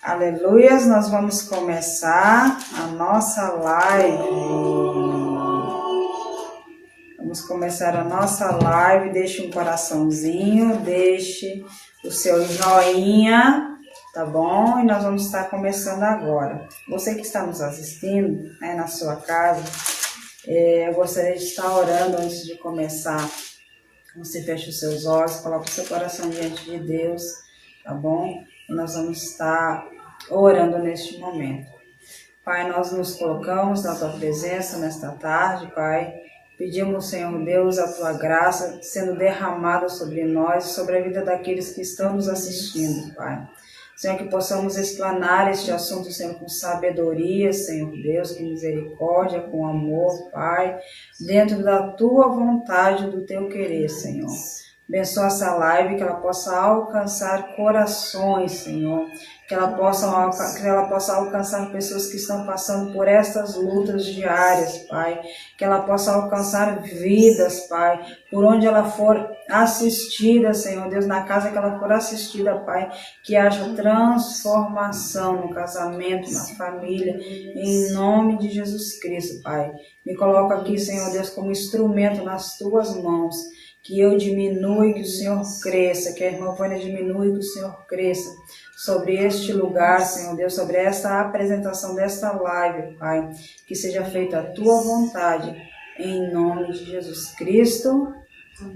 Aleluias, nós vamos começar a nossa live. Vamos começar a nossa live. Deixe um coraçãozinho, deixe o seu joinha, tá bom? E nós vamos estar começando agora. Você que está nos assistindo, né, na sua casa, eu gostaria de estar orando antes de começar. Você fecha os seus olhos, coloca o seu coração diante de Deus, tá bom? E nós vamos estar orando neste momento. Pai, nós nos colocamos na Tua presença nesta tarde, Pai. Pedimos, Senhor Deus, a Tua graça sendo derramada sobre nós e sobre a vida daqueles que estão nos assistindo, Pai. Senhor, que possamos explanar este assunto, Senhor, com sabedoria, Senhor Deus, com misericórdia, com amor, Pai, dentro da Tua vontade, do Teu querer, Senhor. Abençoa essa live, que ela possa alcançar corações, Senhor, que ela possa alcançar pessoas que estão passando por estas lutas diárias, Pai, que ela possa alcançar vidas, Pai, por onde ela for assistida, Senhor Deus, na casa que ela for assistida, Pai, que haja transformação no casamento, na família, em nome de Jesus Cristo, Pai. Me coloco aqui, Senhor Deus, como instrumento nas Tuas mãos, que eu diminua e que o Senhor cresça, que a irmã Vânia diminua e que o Senhor cresça sobre este lugar, Senhor Deus, sobre esta apresentação desta live, Pai, que seja feita a Tua vontade, em nome de Jesus Cristo.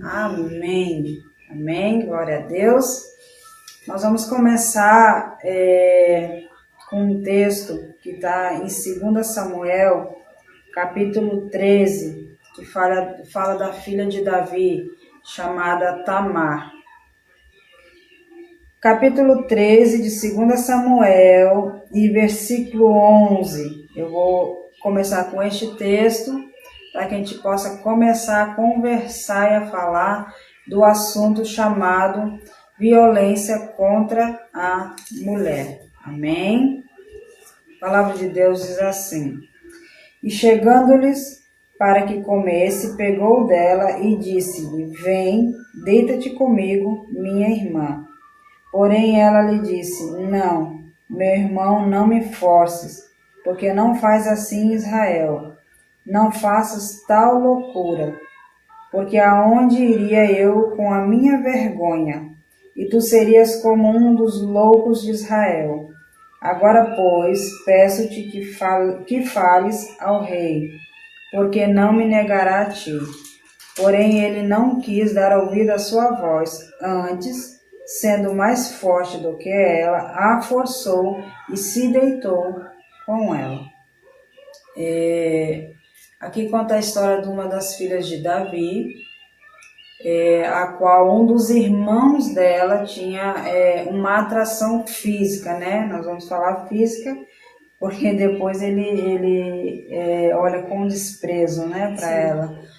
Amém. Amém. Glória a Deus. Nós vamos começar com um texto que está em 2 Samuel, capítulo 13, que fala da filha de Davi, chamada Tamar. Capítulo 13 de 2 Samuel e versículo 11. Eu vou começar com este texto para que a gente possa começar a conversar e a falar do assunto chamado violência contra a mulher. Amém? A palavra de Deus diz assim: E chegando-lhes para que comesse, pegou dela e disse-lhe: Vem, deita-te comigo, minha irmã. Porém ela lhe disse: Não, meu irmão, não me forces, porque não faz assim Israel. Não faças tal loucura, porque aonde iria eu com a minha vergonha? E tu serias como um dos loucos de Israel. Agora, pois, peço-te que fales ao rei, porque não me negará a ti. Porém ele não quis dar ouvido à sua voz, antes, sendo mais forte do que ela, a forçou e se deitou com ela. Aqui conta a história de uma das filhas de Davi, a qual um dos irmãos dela tinha uma atração física, né? Nós vamos falar física, porque depois ele olha com desprezo, né, para ela.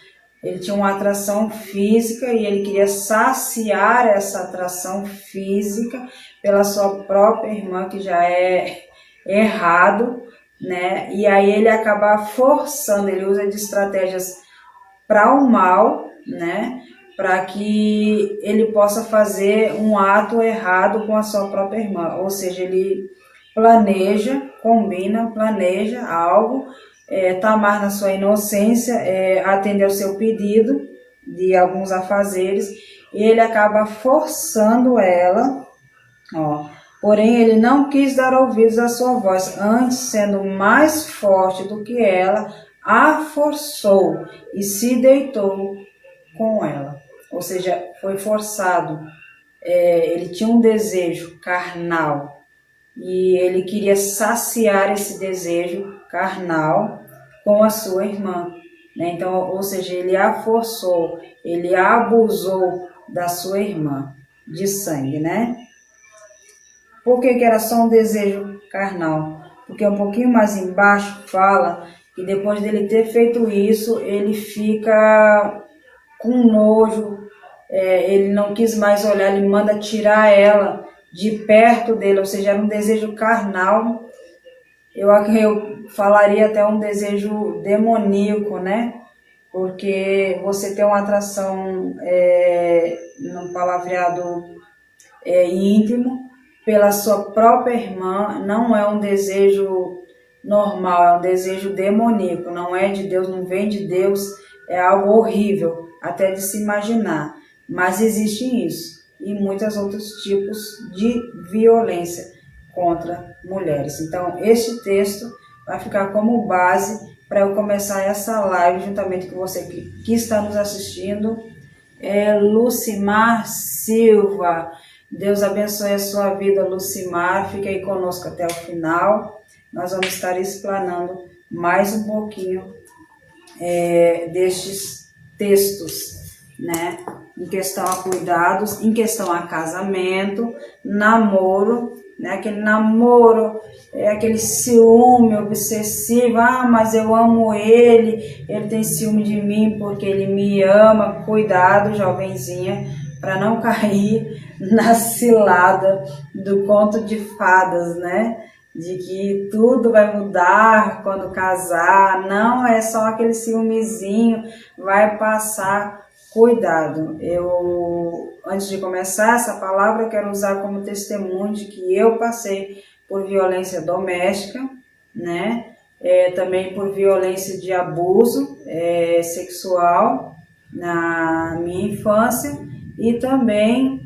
Ele tinha uma atração física e ele queria saciar essa atração física pela sua própria irmã, que já é errado, né? E aí ele acaba forçando, ele usa de estratégias para o mal, né? Para que ele possa fazer um ato errado com a sua própria irmã. Ou seja, ele planeja algo. Tamar, na sua inocência, atende ao seu pedido de alguns afazeres e ele acaba forçando ela, porém ele não quis dar ouvidos à sua voz, antes, sendo mais forte do que ela, a forçou e se deitou com ela. Ou seja, foi forçado. Ele tinha um desejo carnal e ele queria saciar esse desejo carnal com a sua irmã, né? Então, ou seja, ele a forçou, ele abusou da sua irmã de sangue, né? Por que era só um desejo carnal? Porque um pouquinho mais embaixo fala que depois dele ter feito isso, ele fica com nojo, ele não quis mais olhar, ele manda tirar ela de perto dele, ou seja, era um desejo carnal. Eu falaria até um desejo demoníaco, né? Porque você tem uma atração no palavreado íntimo, pela sua própria irmã não é um desejo normal, é um desejo demoníaco, não é de Deus, não vem de Deus, é algo horrível, até de se imaginar. Mas existe isso e muitos outros tipos de violência contra mulheres. Então, este texto vai ficar como base para eu começar essa live juntamente com você que está nos assistindo. Lucimar Silva, Deus abençoe a sua vida, Lucimar, fique aí conosco até o final. Nós vamos estar explanando mais um pouquinho destes textos, né? Em questão a cuidados, em questão a casamento, namoro, né? Aquele namoro, aquele ciúme obsessivo, mas eu amo ele tem ciúme de mim porque ele me ama. Cuidado, jovenzinha, para não cair na cilada do conto de fadas, né? De que tudo vai mudar quando casar. Não é só aquele ciúmezinho, vai passar. Cuidado. Antes de começar essa palavra, eu quero usar como testemunho de que eu passei por violência doméstica, né? Também por violência de abuso sexual na minha infância e também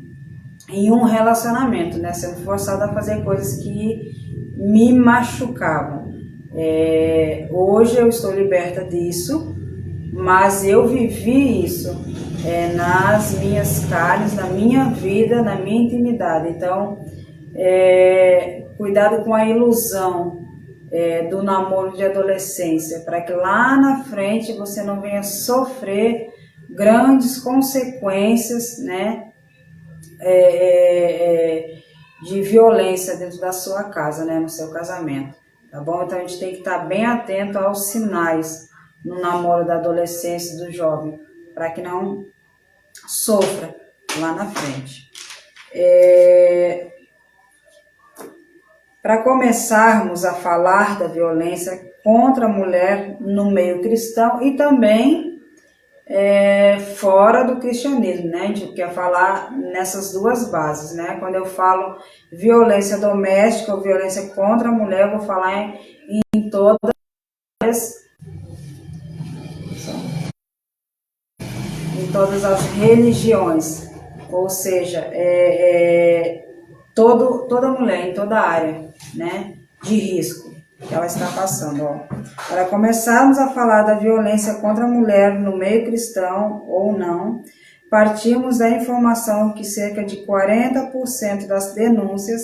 em um relacionamento, né? Sendo forçada a fazer coisas que me machucavam. Hoje eu estou liberta disso, mas eu vivi isso nas minhas carnes, na minha vida, na minha intimidade. Então, cuidado com a ilusão do namoro de adolescência, para que lá na frente você não venha sofrer grandes consequências, né, de violência dentro da sua casa, né, no seu casamento, tá bom? Então a gente tem que estar bem atento aos sinais no namoro da adolescência, do jovem, para que não sofra lá na frente. Para começarmos a falar da violência contra a mulher no meio cristão e também fora do cristianismo, né? A gente quer falar nessas duas bases, né? Quando eu falo violência doméstica ou violência contra a mulher, eu vou falar em todas as religiões, ou seja, toda mulher em toda área, né, de risco que ela está passando. Para começarmos a falar da violência contra a mulher no meio cristão ou não, partimos da informação que cerca de 40% das denúncias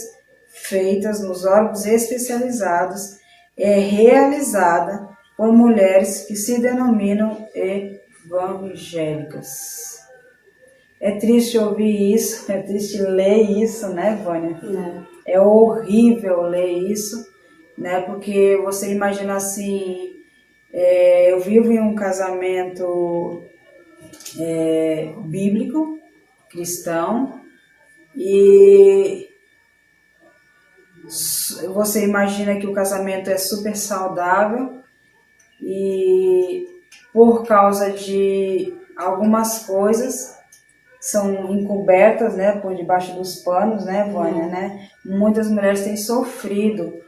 feitas nos órgãos especializados é realizada por mulheres que se denominam evangélicas. É triste ouvir isso, é triste ler isso, né, Vânia? É horrível ler isso, né? Porque você imagina assim, eu vivo em um casamento bíblico, cristão, e você imagina que o casamento é super saudável e por causa de algumas coisas são encobertas, né, por debaixo dos panos, né, Vânia, né? Muitas mulheres têm sofrido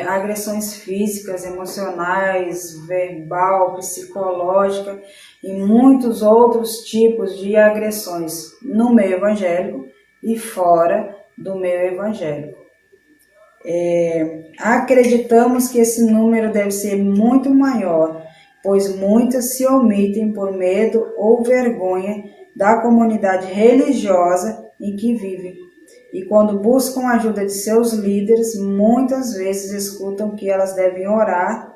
agressões físicas, emocionais, verbal, psicológica e muitos outros tipos de agressões no meio evangélico e fora do meio evangélico. Acreditamos que esse número deve ser muito maior, pois muitas se omitem por medo ou vergonha da comunidade religiosa em que vivem. E quando buscam a ajuda de seus líderes, muitas vezes escutam que elas devem orar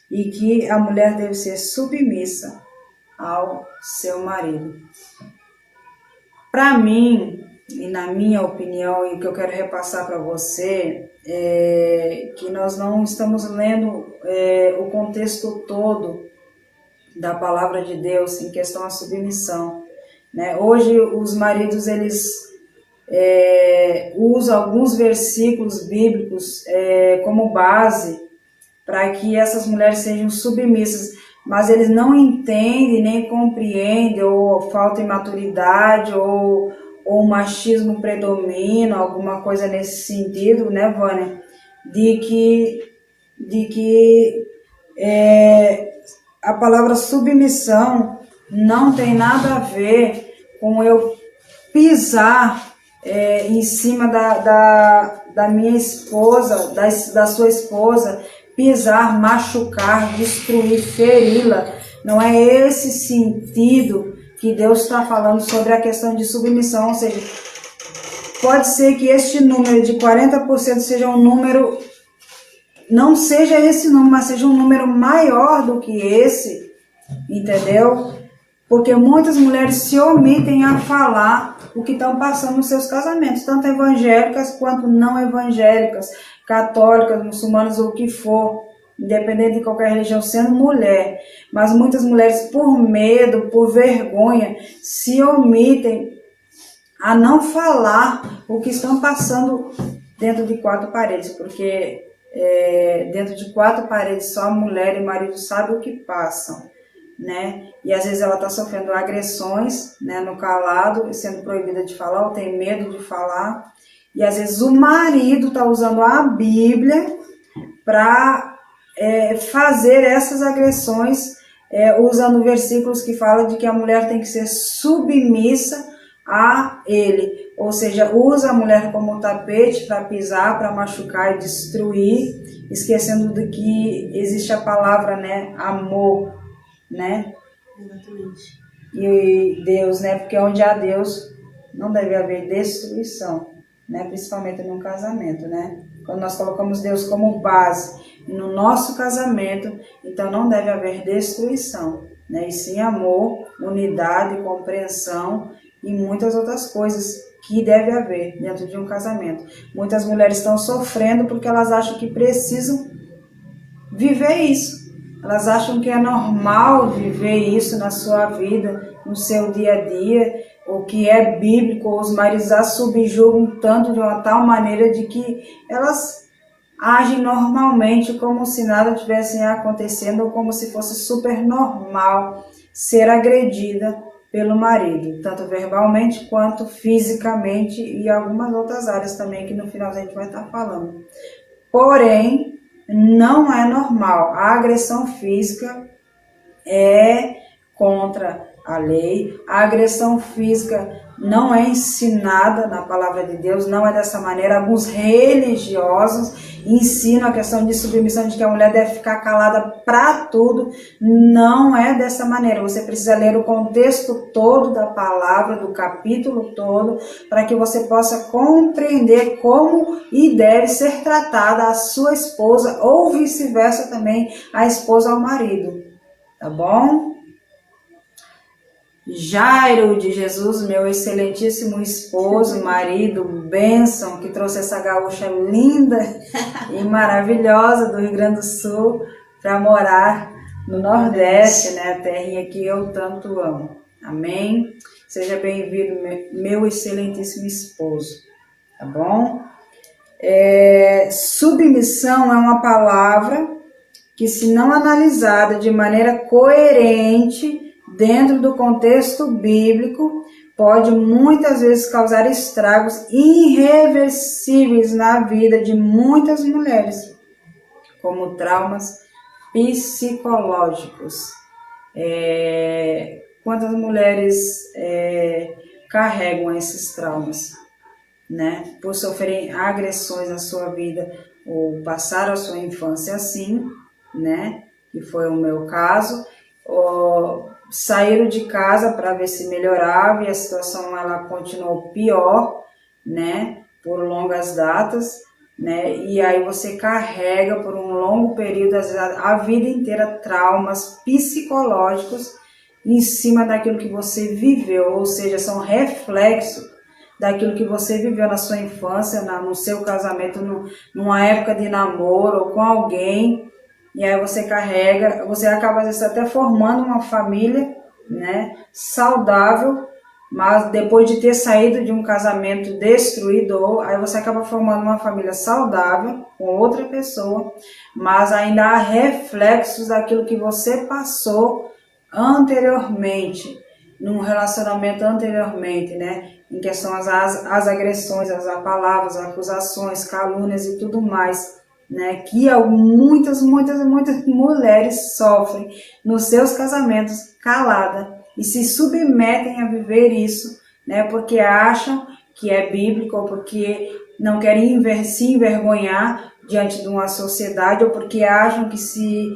e que a mulher deve ser submissa ao seu marido. Para mim, e na minha opinião, e o que eu quero repassar para você, é que nós não estamos lendo o contexto todo da palavra de Deus em questão à submissão, né? Hoje os maridos eles usam alguns versículos bíblicos como base para que essas mulheres sejam submissas, mas eles não entendem nem compreendem, ou falta de maturidade, ou ou o machismo predomina, alguma coisa nesse sentido, né, Vânia? De que a palavra submissão não tem nada a ver com eu pisar em cima da minha esposa, da sua esposa, pisar, machucar, destruir, feri-la. Não é esse sentido que Deus está falando sobre a questão de submissão. Ou seja, pode ser que este número de 40% seja um número, não seja esse número, mas seja um número maior do que esse, entendeu? Porque muitas mulheres se omitem a falar o que estão passando nos seus casamentos, tanto evangélicas quanto não evangélicas, católicas, muçulmanas ou o que for, independente de qualquer religião, sendo mulher. Mas muitas mulheres, por medo, por vergonha, se omitem a não falar o que estão passando dentro de quatro paredes, porque dentro de quatro paredes só a mulher e o marido sabem o que passam, né? E às vezes ela está sofrendo agressões, né, no calado, sendo proibida de falar ou tem medo de falar. E às vezes o marido está usando a Bíblia para fazer essas agressões, usando versículos que falam de que a mulher tem que ser submissa a ele. Ou seja, usa a mulher como tapete para pisar, para machucar e destruir, esquecendo de que existe a palavra, né, amor, né? Exatamente. E Deus, né? Porque onde há Deus não deve haver destruição, né? Principalmente num casamento, né? Quando nós colocamos Deus como base no nosso casamento, então não deve haver destruição, né? E sim amor, unidade, compreensão e muitas outras coisas que deve haver dentro de um casamento. Muitas mulheres estão sofrendo porque elas acham que precisam viver isso. Elas acham que é normal viver isso na sua vida, no seu dia a dia, o que é bíblico. Os maridos as subjugam tanto de uma tal maneira de que elas agem normalmente como se nada tivesse acontecendo ou como se fosse super normal ser agredida pelo marido, tanto verbalmente quanto fisicamente e algumas outras áreas também que no final a gente vai estar falando. Porém, não é normal. A agressão física é contra a lei. A agressão física não é ensinada na palavra de Deus, não é dessa maneira. Alguns religiosos ensinam a questão de submissão, de que a mulher deve ficar calada para tudo. Não é dessa maneira. Você precisa ler o contexto todo da palavra, do capítulo todo, para que você possa compreender como e deve ser tratada a sua esposa, ou vice-versa também, a esposa ao marido. Tá bom? Jairo de Jesus, meu excelentíssimo esposo, marido, bênção, que trouxe essa gaúcha linda e maravilhosa do Rio Grande do Sul para morar no Nordeste, né? A terrinha que eu tanto amo. Amém? Seja bem-vindo, meu excelentíssimo esposo. Tá bom? Submissão é uma palavra que, se não analisada de maneira coerente dentro do contexto bíblico, pode muitas vezes causar estragos irreversíveis na vida de muitas mulheres, como traumas psicológicos. Quantas mulheres carregam esses traumas, né? Por sofrerem agressões na sua vida ou passaram a sua infância assim, né? Que foi o meu caso, ou saíram de casa para ver se melhorava e a situação ela continuou pior, né? Por longas datas, né? E aí você carrega por um longo período, às vezes a vida inteira, traumas psicológicos em cima daquilo que você viveu, ou seja, são reflexos daquilo que você viveu na sua infância, no seu casamento, numa época de namoro ou com alguém. E aí você carrega, você acaba às vezes até formando uma família, né, saudável, mas depois de ter saído de um casamento destruidor, aí você acaba formando uma família saudável com outra pessoa, mas ainda há reflexos daquilo que você passou anteriormente. num relacionamento anteriormente, né? Em questão às agressões, às palavras, acusações, calúnias e tudo mais, né? Que muitas mulheres sofrem nos seus casamentos calada e se submetem a viver isso, né? Porque acham que é bíblico, ou porque não querem se envergonhar diante de uma sociedade, ou porque acham que se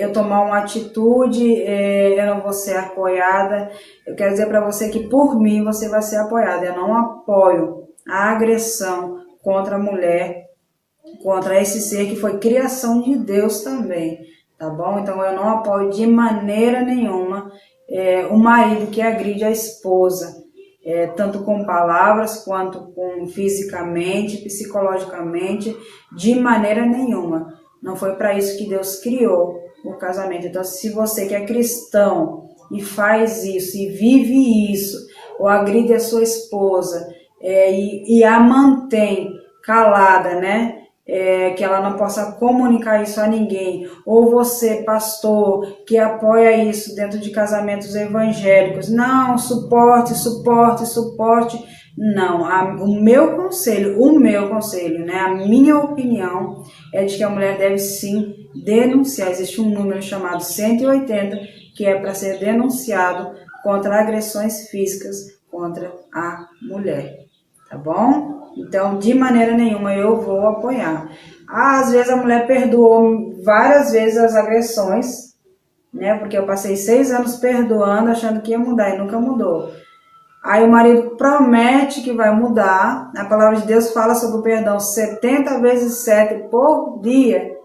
eu tomar uma atitude, eu não vou ser apoiada. Eu quero dizer para você que por mim você vai ser apoiada. Eu não apoio a agressão contra a mulher, contra esse ser que foi criação de Deus também, tá bom? Então eu não apoio de maneira nenhuma o marido que agride a esposa, tanto com palavras quanto com fisicamente, psicologicamente, de maneira nenhuma. Não foi para isso que Deus criou o casamento. Então, se você que é cristão e faz isso, e vive isso, ou agride a sua esposa e a mantém calada, né? Que ela não possa comunicar isso a ninguém, ou você, pastor, que apoia isso dentro de casamentos evangélicos, não, suporte, não, o meu conselho, né, a minha opinião é de que a mulher deve sim denunciar. Existe um número chamado 180, que é para ser denunciado contra agressões físicas contra a mulher, tá bom? Então, de maneira nenhuma eu vou apoiar. Às vezes a mulher perdoou várias vezes as agressões, né? Porque eu passei 6 anos perdoando, achando que ia mudar e nunca mudou. Aí o marido promete que vai mudar. A palavra de Deus fala sobre o perdão 70 vezes 7 por dia,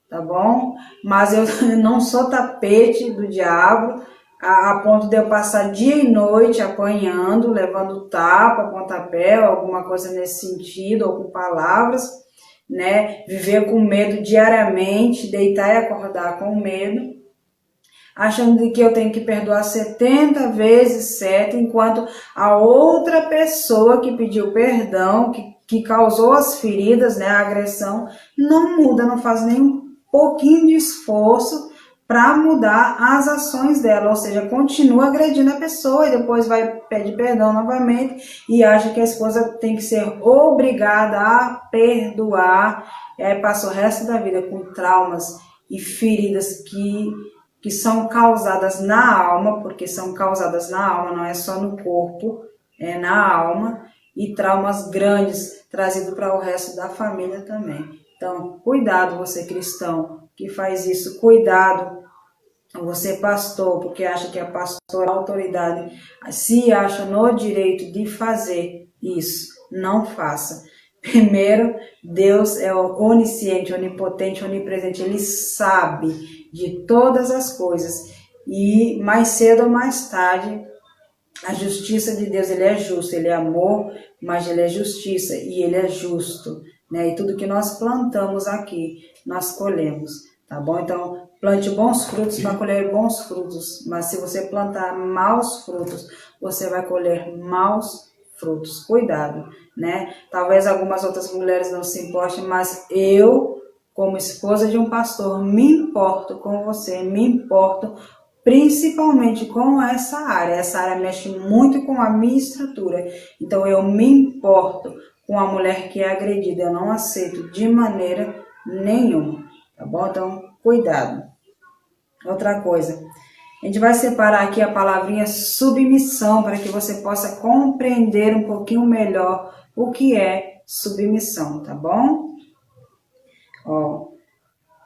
tá bom? Mas eu não sou tapete do diabo, a ponto de eu passar dia e noite apanhando, levando tapa, pontapé, alguma coisa nesse sentido, ou com palavras, né? Viver com medo diariamente, deitar e acordar com medo, achando que eu tenho que perdoar 70 vezes 7, enquanto a outra pessoa que pediu perdão, que causou as feridas, né, a agressão, não muda, não faz nem um pouquinho de esforço para mudar as ações dela, ou seja, continua agredindo a pessoa e depois vai pedir perdão novamente e acha que a esposa tem que ser obrigada a perdoar, e aí passa o resto da vida com traumas e feridas que são causadas na alma, porque são causadas na alma, não é só no corpo, é na alma, e traumas grandes trazidos para o resto da família também. Então, cuidado você cristão que faz isso, cuidado você pastor, porque acha que é pastor, a autoridade, se acha no direito de fazer isso, não faça. Primeiro, Deus é onisciente, onipotente, onipresente, Ele sabe de todas as coisas e mais cedo ou mais tarde a justiça de Deus, Ele é justo, Ele é amor, mas Ele é justiça e Ele é justo, né? E tudo que nós plantamos aqui, nós colhemos, tá bom? Então, plante bons frutos para colher bons frutos, mas se você plantar maus frutos, você vai colher maus frutos. Cuidado, né? Talvez algumas outras mulheres não se importem, mas eu, como esposa de um pastor, me importo com você, me importo principalmente com essa área. Essa área mexe muito com a minha estrutura. Então eu me importo com a mulher que é agredida. Eu não aceito de maneira nenhuma, tá bom? Então, cuidado. Outra coisa, a gente vai separar aqui a palavrinha submissão para que você possa compreender um pouquinho melhor o que é submissão, tá bom? Ó,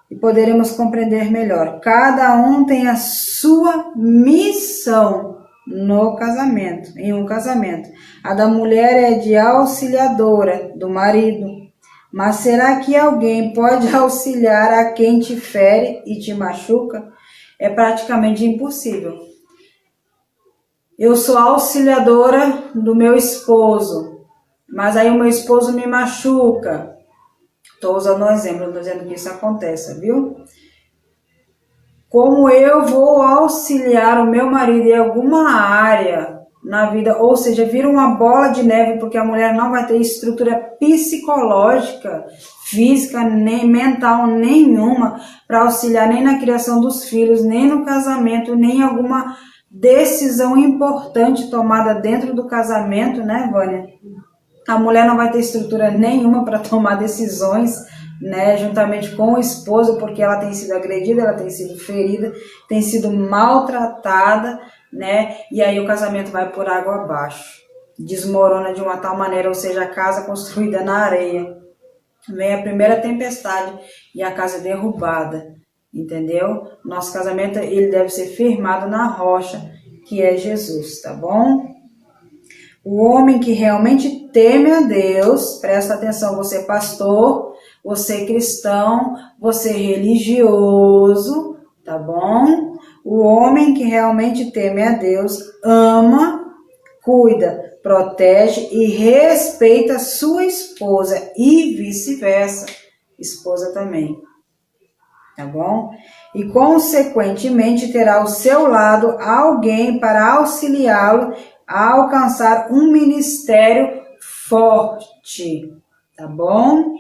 e poderemos compreender melhor. Cada um tem a sua missão no casamento, em um casamento. A da mulher é de auxiliadora do marido. Mas será que alguém pode auxiliar a quem te fere e te machuca? É praticamente impossível. Eu sou auxiliadora do meu esposo, mas aí o meu esposo me machuca. Estou usando um exemplo, não estou dizendo que isso aconteça, viu? Como eu vou auxiliar o meu marido em alguma área na vida, ou seja, vira uma bola de neve, porque a mulher não vai ter estrutura psicológica, física, nem mental nenhuma para auxiliar nem na criação dos filhos, nem no casamento, nem em alguma decisão importante tomada dentro do casamento, né, Vânia? A mulher não vai ter estrutura nenhuma para tomar decisões, né, juntamente com o esposo, porque ela tem sido agredida, ela tem sido ferida, tem sido maltratada, né, e aí o casamento vai por água abaixo, desmorona de uma tal maneira, ou seja, a casa construída na areia, vem a primeira tempestade e a casa é derrubada, entendeu? Nosso casamento, ele deve ser firmado na rocha, que é Jesus, tá bom? O homem que realmente teme a Deus, presta atenção, você pastor, você cristão, você religioso, tá bom? O homem que realmente teme a Deus ama, cuida, protege e respeita sua esposa e vice-versa, esposa também, tá bom? E consequentemente terá ao seu lado alguém para auxiliá-lo a alcançar um ministério forte, tá bom?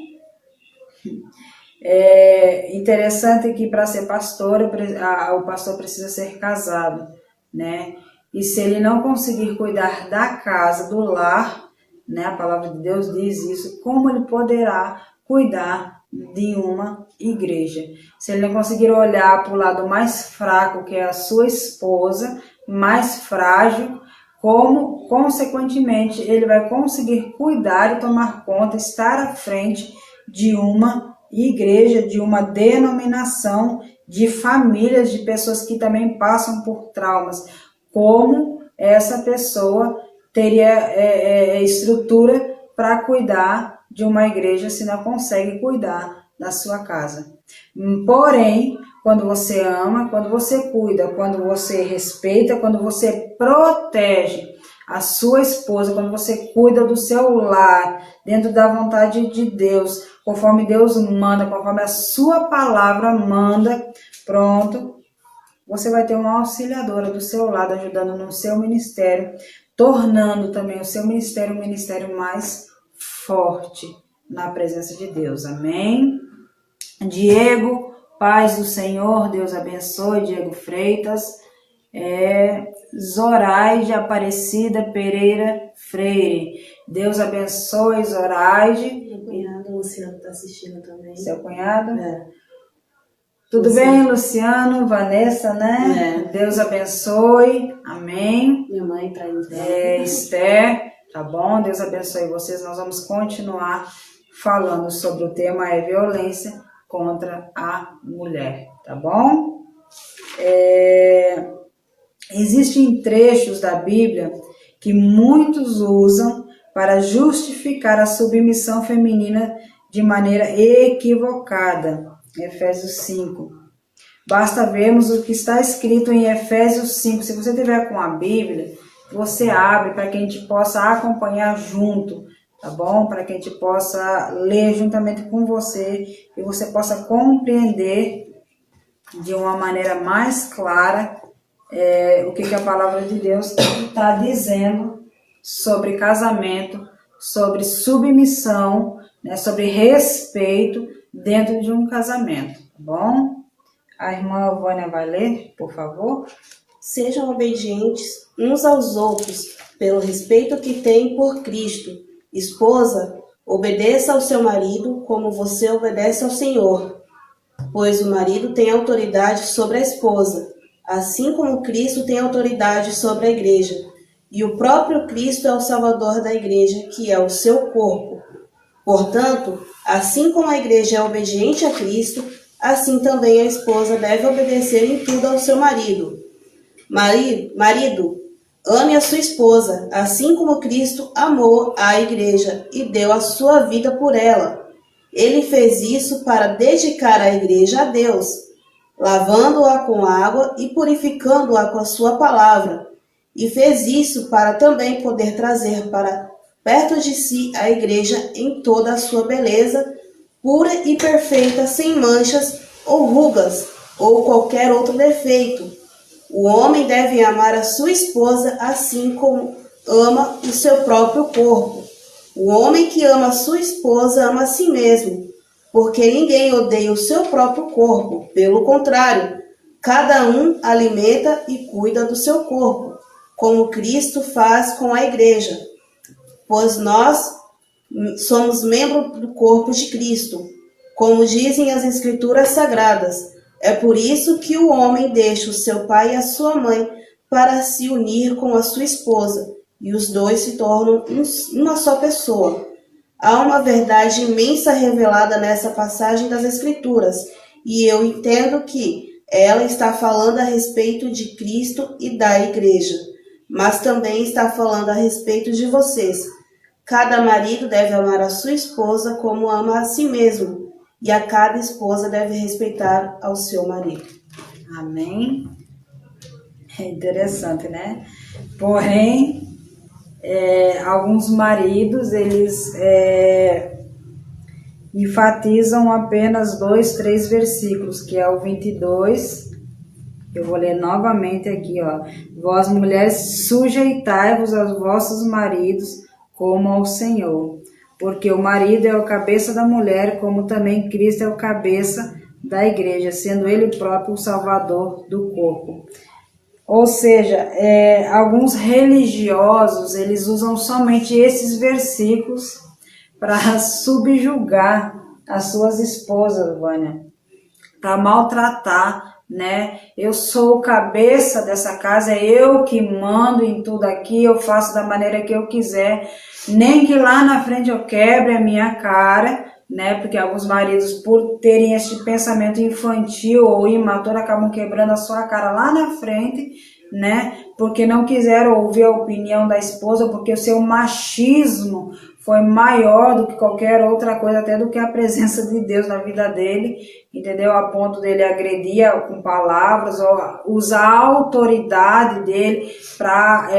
É interessante que para ser pastor, o pastor precisa ser casado, né? E se ele não conseguir cuidar da casa, do lar, né? A palavra de Deus diz isso, como ele poderá cuidar de uma igreja? Se ele não conseguir olhar para o lado mais fraco, que é a sua esposa, mais frágil, como, consequentemente, ele vai conseguir cuidar e tomar conta, estar à frente de uma igreja, de uma denominação, de famílias, de pessoas que também passam por traumas. Como essa pessoa teria estrutura para cuidar de uma igreja se não consegue cuidar da sua casa? Porém, quando você ama, quando você cuida, quando você respeita, quando você protege a sua esposa, quando você cuida do seu lar, dentro da vontade de Deus, conforme Deus manda, conforme a sua palavra manda, pronto, você vai ter uma auxiliadora do seu lado, ajudando no seu ministério, tornando também o seu ministério um ministério mais forte na presença de Deus. Amém? Diego, paz do Senhor, Deus abençoe, Diego Freitas. Zoraide Aparecida Pereira Freire, Deus abençoe, Zoraide. Meu cunhado, Luciano, está assistindo também. Seu cunhado? É. Tudo bem, Luciano, Vanessa, né? Deus abençoe, amém. Minha mãe está indo. Esther, tá bom? Deus abençoe vocês. Nós vamos continuar falando sobre o tema violência contra a mulher, tá bom? Existem trechos da Bíblia que muitos usam para justificar a submissão feminina de maneira equivocada. Efésios 5. Basta vermos o que está escrito em Efésios 5. Se você tiver com a Bíblia, você abre para que a gente possa acompanhar junto, tá bom? Para que a gente possa ler juntamente com você e você possa compreender de uma maneira mais clara o que a palavra de Deus está dizendo sobre casamento, sobre submissão, né, sobre respeito dentro de um casamento, tá bom? A irmã Vânia vai ler, por favor. Sejam obedientes uns aos outros pelo respeito que têm por Cristo. Esposa, obedeça ao seu marido como você obedece ao Senhor, pois o marido tem autoridade sobre a esposa, assim como Cristo tem autoridade sobre a igreja, e o próprio Cristo é o Salvador da igreja, que é o seu corpo. Portanto, assim como a igreja é obediente a Cristo, assim também a esposa deve obedecer em tudo ao seu marido. Marido, ame a sua esposa, assim como Cristo amou a igreja e deu a sua vida por ela. Ele fez isso para dedicar a igreja a Deus, lavando-a com água e purificando-a com a sua palavra. E fez isso para também poder trazer para perto de si a igreja em toda a sua beleza, pura e perfeita, sem manchas ou rugas ou qualquer outro defeito. O homem deve amar a sua esposa assim como ama o seu próprio corpo. O homem que ama a sua esposa ama a si mesmo, porque ninguém odeia o seu próprio corpo. Pelo contrário, Cada um alimenta e cuida do seu corpo, como Cristo faz com a igreja, pois nós somos membros do corpo de Cristo, como dizem as Escrituras Sagradas. É por isso que o homem deixa o seu pai e a sua mãe para se unir com a sua esposa, e os dois se tornam uma só pessoa. Há uma verdade imensa revelada nessa passagem das Escrituras, e eu entendo que ela está falando a respeito de Cristo e da igreja, mas também está falando a respeito de vocês. Cada marido deve amar a sua esposa como ama a si mesmo, e a cada esposa deve respeitar ao seu marido. Amém? É interessante, né? Porém, alguns maridos, eles enfatizam apenas 2, 3 versículos, que é o 22. Eu vou ler novamente aqui, ó. Vós, mulheres, sujeitai-vos aos vossos maridos como ao Senhor, porque o marido é o cabeça da mulher, como também Cristo é o cabeça da igreja, sendo ele próprio o salvador do corpo. Ou seja, alguns religiosos, eles usam somente esses versículos para subjugar as suas esposas, Vânia, para maltratar, né? Eu sou o cabeça dessa casa, é eu que mando em tudo aqui, eu faço da maneira que eu quiser, nem que lá na frente eu quebre a minha cara, né? Porque alguns maridos, por terem este pensamento infantil ou imaturo, acabam quebrando a sua cara lá na frente, né? Porque não quiseram ouvir a opinião da esposa, porque o seu machismo foi maior do que qualquer outra coisa, até do que a presença de Deus na vida dele, entendeu? A ponto dele agredir com palavras, ou usar a autoridade dele para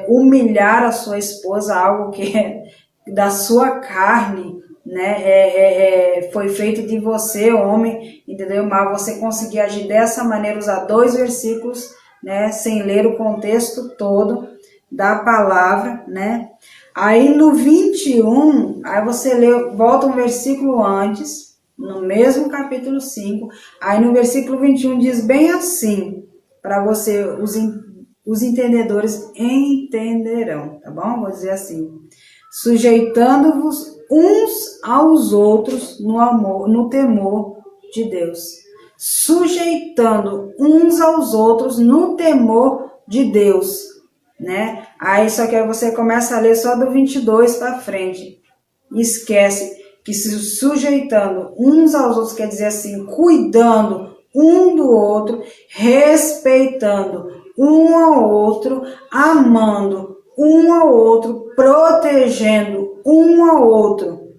humilhar a sua esposa, algo que é da sua carne, né? Foi feito de você, homem, entendeu? Mas você conseguir agir dessa maneira, usar 2 versículos, né? Sem ler o contexto todo da palavra, né? Aí no 21, aí você lê, volta um versículo antes, no mesmo capítulo 5, aí no versículo 21 diz bem assim, para você, os entendedores entenderão, tá bom? Vou dizer assim: sujeitando-vos uns aos outros no amor, no temor de Deus. Sujeitando uns aos outros no temor de Deus, né? Aí só que você começa a ler só do 22 para frente. Esquece que se sujeitando uns aos outros quer dizer assim, cuidando um do outro, respeitando um ao outro, amando um ao outro, protegendo um ao outro.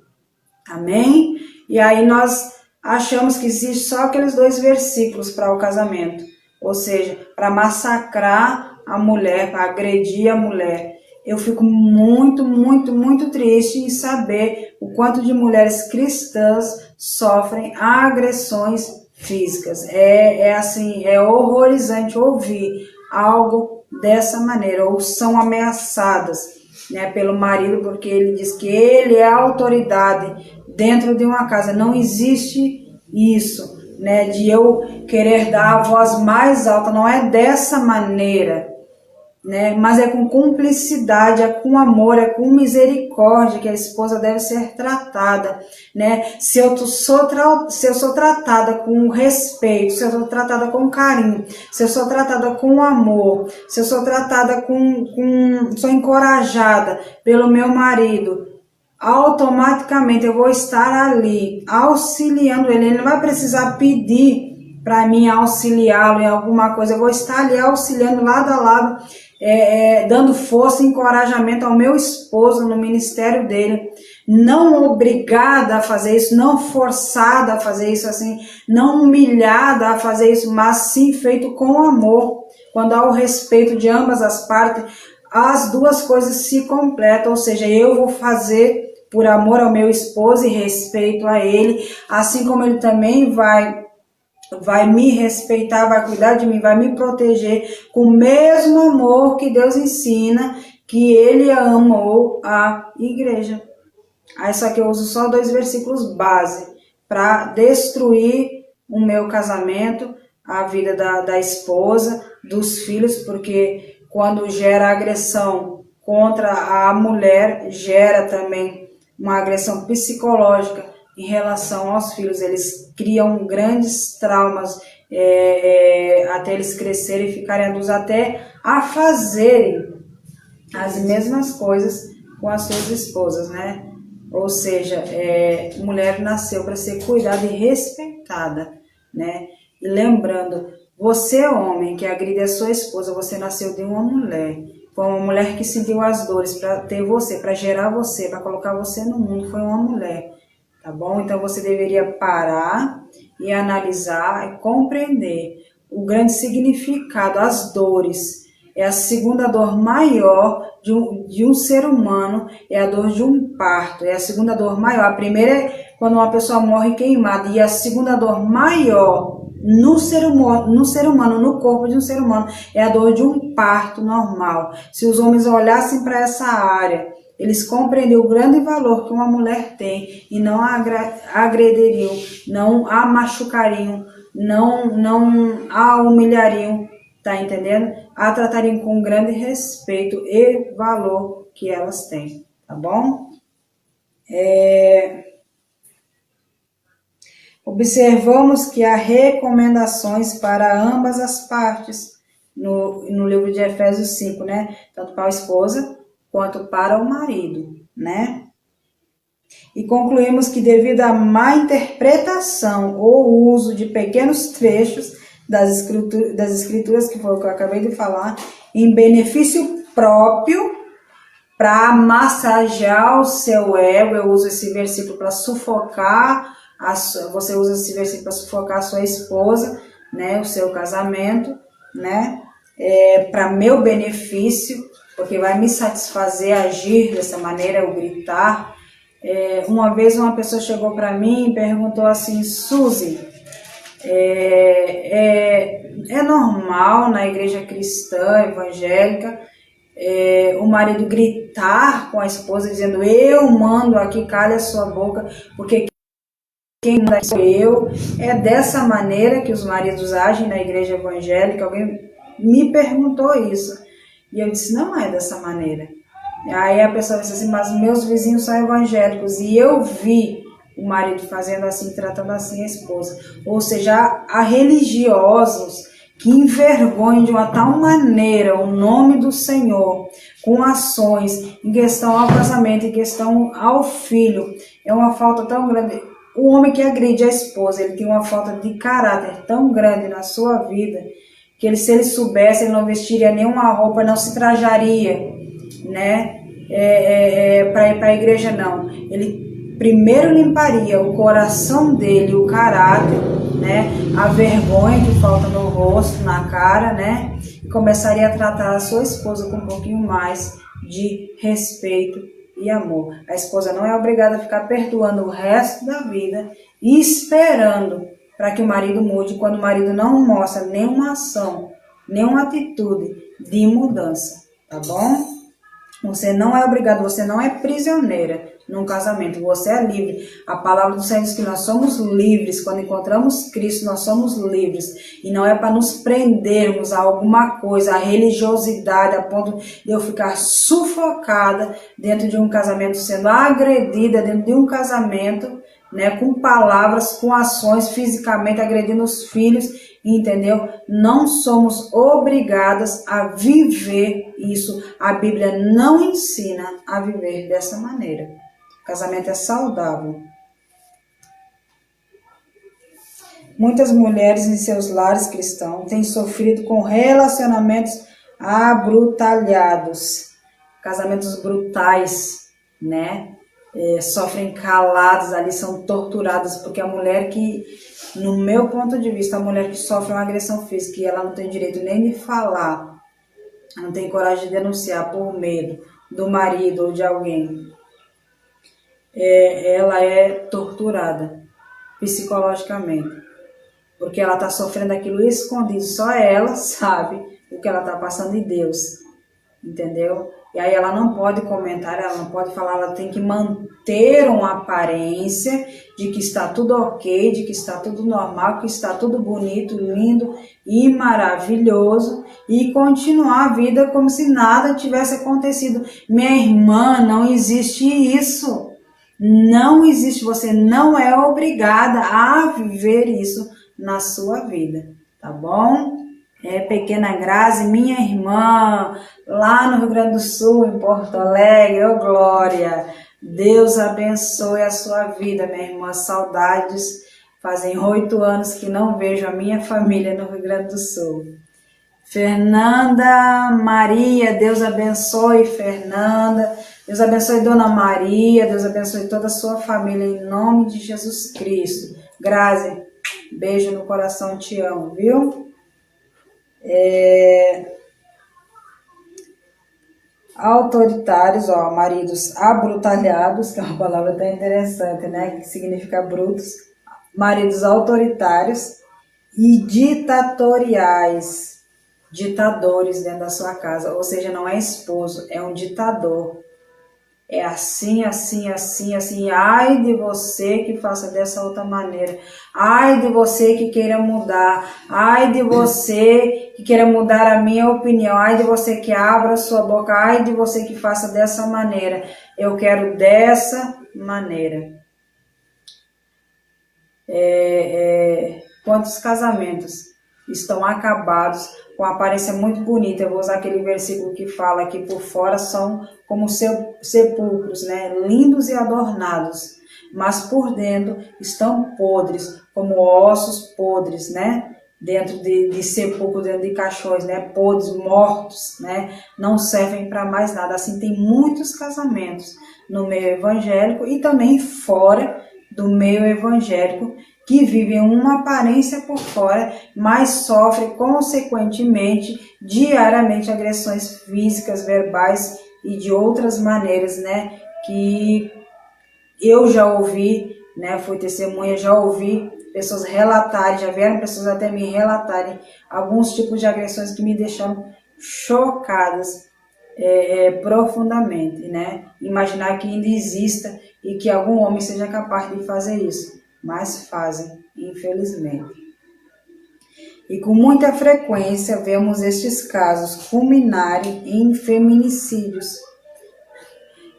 Amém? E aí nós achamos que existe só aqueles 2 versículos para o casamento, ou seja, para massacrar a mulher, para agredir a mulher. Eu fico muito, muito, muito triste em saber o quanto de mulheres cristãs sofrem agressões físicas. Assim, é horrorizante ouvir algo dessa maneira, ou são ameaçadas, né, pelo marido, porque ele diz que ele é a autoridade dentro de uma casa. Não existe isso, né, de eu querer dar a voz mais alta, não é dessa maneira, né, mas é com cumplicidade, é com amor, é com misericórdia que a esposa deve ser tratada, né? Se eu sou tratada com respeito, se eu sou tratada com carinho, se eu sou tratada com amor, se eu sou tratada sou encorajada pelo meu marido, automaticamente eu vou estar ali auxiliando ele. Ele não vai precisar pedir para mim auxiliá-lo em alguma coisa, eu vou estar ali auxiliando lado a lado, dando força e encorajamento ao meu esposo no ministério dele, não obrigada a fazer isso, não forçada a fazer isso, assim, não humilhada a fazer isso, mas sim feito com amor. Quando há o respeito de ambas as partes, as duas coisas se completam, ou seja, eu vou fazer por amor ao meu esposo e respeito a ele, assim como ele também vai me respeitar, vai cuidar de mim, vai me proteger com o mesmo amor que Deus ensina, que ele amou a igreja. Aí só que eu uso só 2 versículos base para destruir o meu casamento, a vida da esposa, dos filhos, porque quando gera agressão contra a mulher, gera também uma agressão psicológica em relação aos filhos. Eles criam grandes traumas até eles crescerem e ficarem adultos, até a fazerem as mesmas coisas com as suas esposas, né? Ou seja, mulher nasceu para ser cuidada e respeitada, né? E lembrando, você homem que agride a sua esposa, você nasceu de uma mulher. Foi uma mulher que sentiu as dores para ter você, para gerar você, para colocar você no mundo, foi uma mulher, tá bom? Então você deveria parar e analisar e compreender o grande significado, as dores. É a segunda dor maior de um ser humano, é a dor de um parto, é a segunda dor maior. A primeira é quando uma pessoa morre queimada, e a segunda dor maior no ser humano, no corpo de um ser humano, é a dor de um parto normal. Se os homens olhassem para essa área, eles compreenderiam o grande valor que uma mulher tem e não a agrediriam, não a machucariam, não a humilhariam, tá entendendo? A tratariam com grande respeito e valor que elas têm, tá bom? Observamos que há recomendações para ambas as partes no livro de Efésios 5, né? Tanto para a esposa quanto para o marido, né? E concluímos que devido à má interpretação ou uso de pequenos trechos das escrituras, que foi o que eu acabei de falar, em benefício próprio, para massagear o seu ego, eu uso esse versículo para sufocar, você usa esse versículo para sufocar a sua esposa, né, o seu casamento, né, para meu benefício, porque vai me satisfazer agir dessa maneira, eu gritar. Uma vez uma pessoa chegou para mim e perguntou assim: Suzy, é normal na igreja cristã, evangélica, o marido gritar com a esposa dizendo: eu mando aqui, cale a sua boca, porque quem manda sou eu? É dessa maneira que os maridos agem na igreja evangélica? Alguém me perguntou isso e eu disse: não é dessa maneira. Aí a pessoa disse assim: mas meus vizinhos são evangélicos e eu vi o marido fazendo assim, tratando assim a esposa. Ou seja, há religiosos que envergonham de uma tal maneira o nome do Senhor, com ações em questão ao casamento, em questão ao filho. É uma falta tão grande. O homem que agride a esposa, ele tem uma falta de caráter tão grande na sua vida, que se ele soubesse, ele não vestiria nenhuma roupa, não se trajaria, né, para ir para a igreja, não. Ele primeiro limparia o coração dele, o caráter, né, a vergonha que falta no rosto, na cara, né, e começaria a tratar a sua esposa com um pouquinho mais de respeito e amor. A esposa não é obrigada a ficar perdoando o resto da vida e esperando para que o marido mude, quando o marido não mostra nenhuma ação, nenhuma atitude de mudança, tá bom? Você não é obrigado, você não é prisioneira num casamento, você é livre. A palavra do Senhor diz que nós somos livres, quando encontramos Cristo nós somos livres. E não é para nos prendermos a alguma coisa, a religiosidade, a ponto de eu ficar sufocada dentro de um casamento, sendo agredida dentro de um casamento, né, com palavras, com ações, fisicamente agredindo os filhos, entendeu? Não somos obrigadas a viver isso. A Bíblia não ensina a viver dessa maneira. O casamento é saudável. Muitas mulheres em seus lares cristãos têm sofrido com relacionamentos abrutalhados, casamentos brutais, né? Sofrem caladas ali, são torturadas, porque a mulher que, no meu ponto de vista, a mulher que sofre uma agressão física e ela não tem direito nem de falar, não tem coragem de denunciar por medo do marido ou de alguém, ela é torturada psicologicamente, porque ela está sofrendo aquilo escondido, só ela sabe o que ela está passando em Deus, entendeu? E aí ela não pode comentar, ela não pode falar, ela tem que manter uma aparência de que está tudo ok, de que está tudo normal, que está tudo bonito, lindo e maravilhoso e continuar a vida como se nada tivesse acontecido. Minha irmã, não existe isso. Não existe, você não é obrigada a viver isso na sua vida, tá bom? Pequena Grazi, minha irmã, lá no Rio Grande do Sul, em Porto Alegre, ô glória, Deus abençoe a sua vida, minha irmã, saudades, fazem 8 anos que não vejo a minha família no Rio Grande do Sul. Fernanda Maria, Deus abençoe Fernanda, Deus abençoe Dona Maria, Deus abençoe toda a sua família, em nome de Jesus Cristo. Grazi, beijo no coração, te amo, viu? Autoritários, ó, maridos abrutalhados, que é uma palavra tão interessante, né? Que significa brutos. Maridos autoritários e ditatoriais, ditadores dentro da sua casa, ou seja, não é esposo, é um ditador. É assim, assim, assim, assim. Ai de você que faça dessa outra maneira. Ai de você que queira mudar. Ai de você que queira mudar a minha opinião. Ai de você que abra a sua boca. Ai de você que faça dessa maneira. Eu quero dessa maneira. Quantos casamentos estão acabados com aparência muito bonita? Eu vou usar aquele versículo que fala que por fora são como sepulcros, né? Lindos e adornados, mas por dentro estão podres, como ossos podres, né? Dentro de sepulcro, dentro de caixões, né? Podres, mortos, né? Não servem para mais nada. Assim, tem muitos casamentos no meio evangélico e também fora do meio evangélico que vivem uma aparência por fora, mas sofrem consequentemente diariamente agressões físicas, verbais e de outras maneiras, né? Que eu já ouvi, né? Fui testemunha, já ouvi pessoas relatarem, já vieram pessoas até me relatarem alguns tipos de agressões que me deixaram chocadas profundamente, né? Imaginar que ainda exista e que algum homem seja capaz de fazer isso, mas fazem, infelizmente. E com muita frequência vemos estes casos culminarem em feminicídios.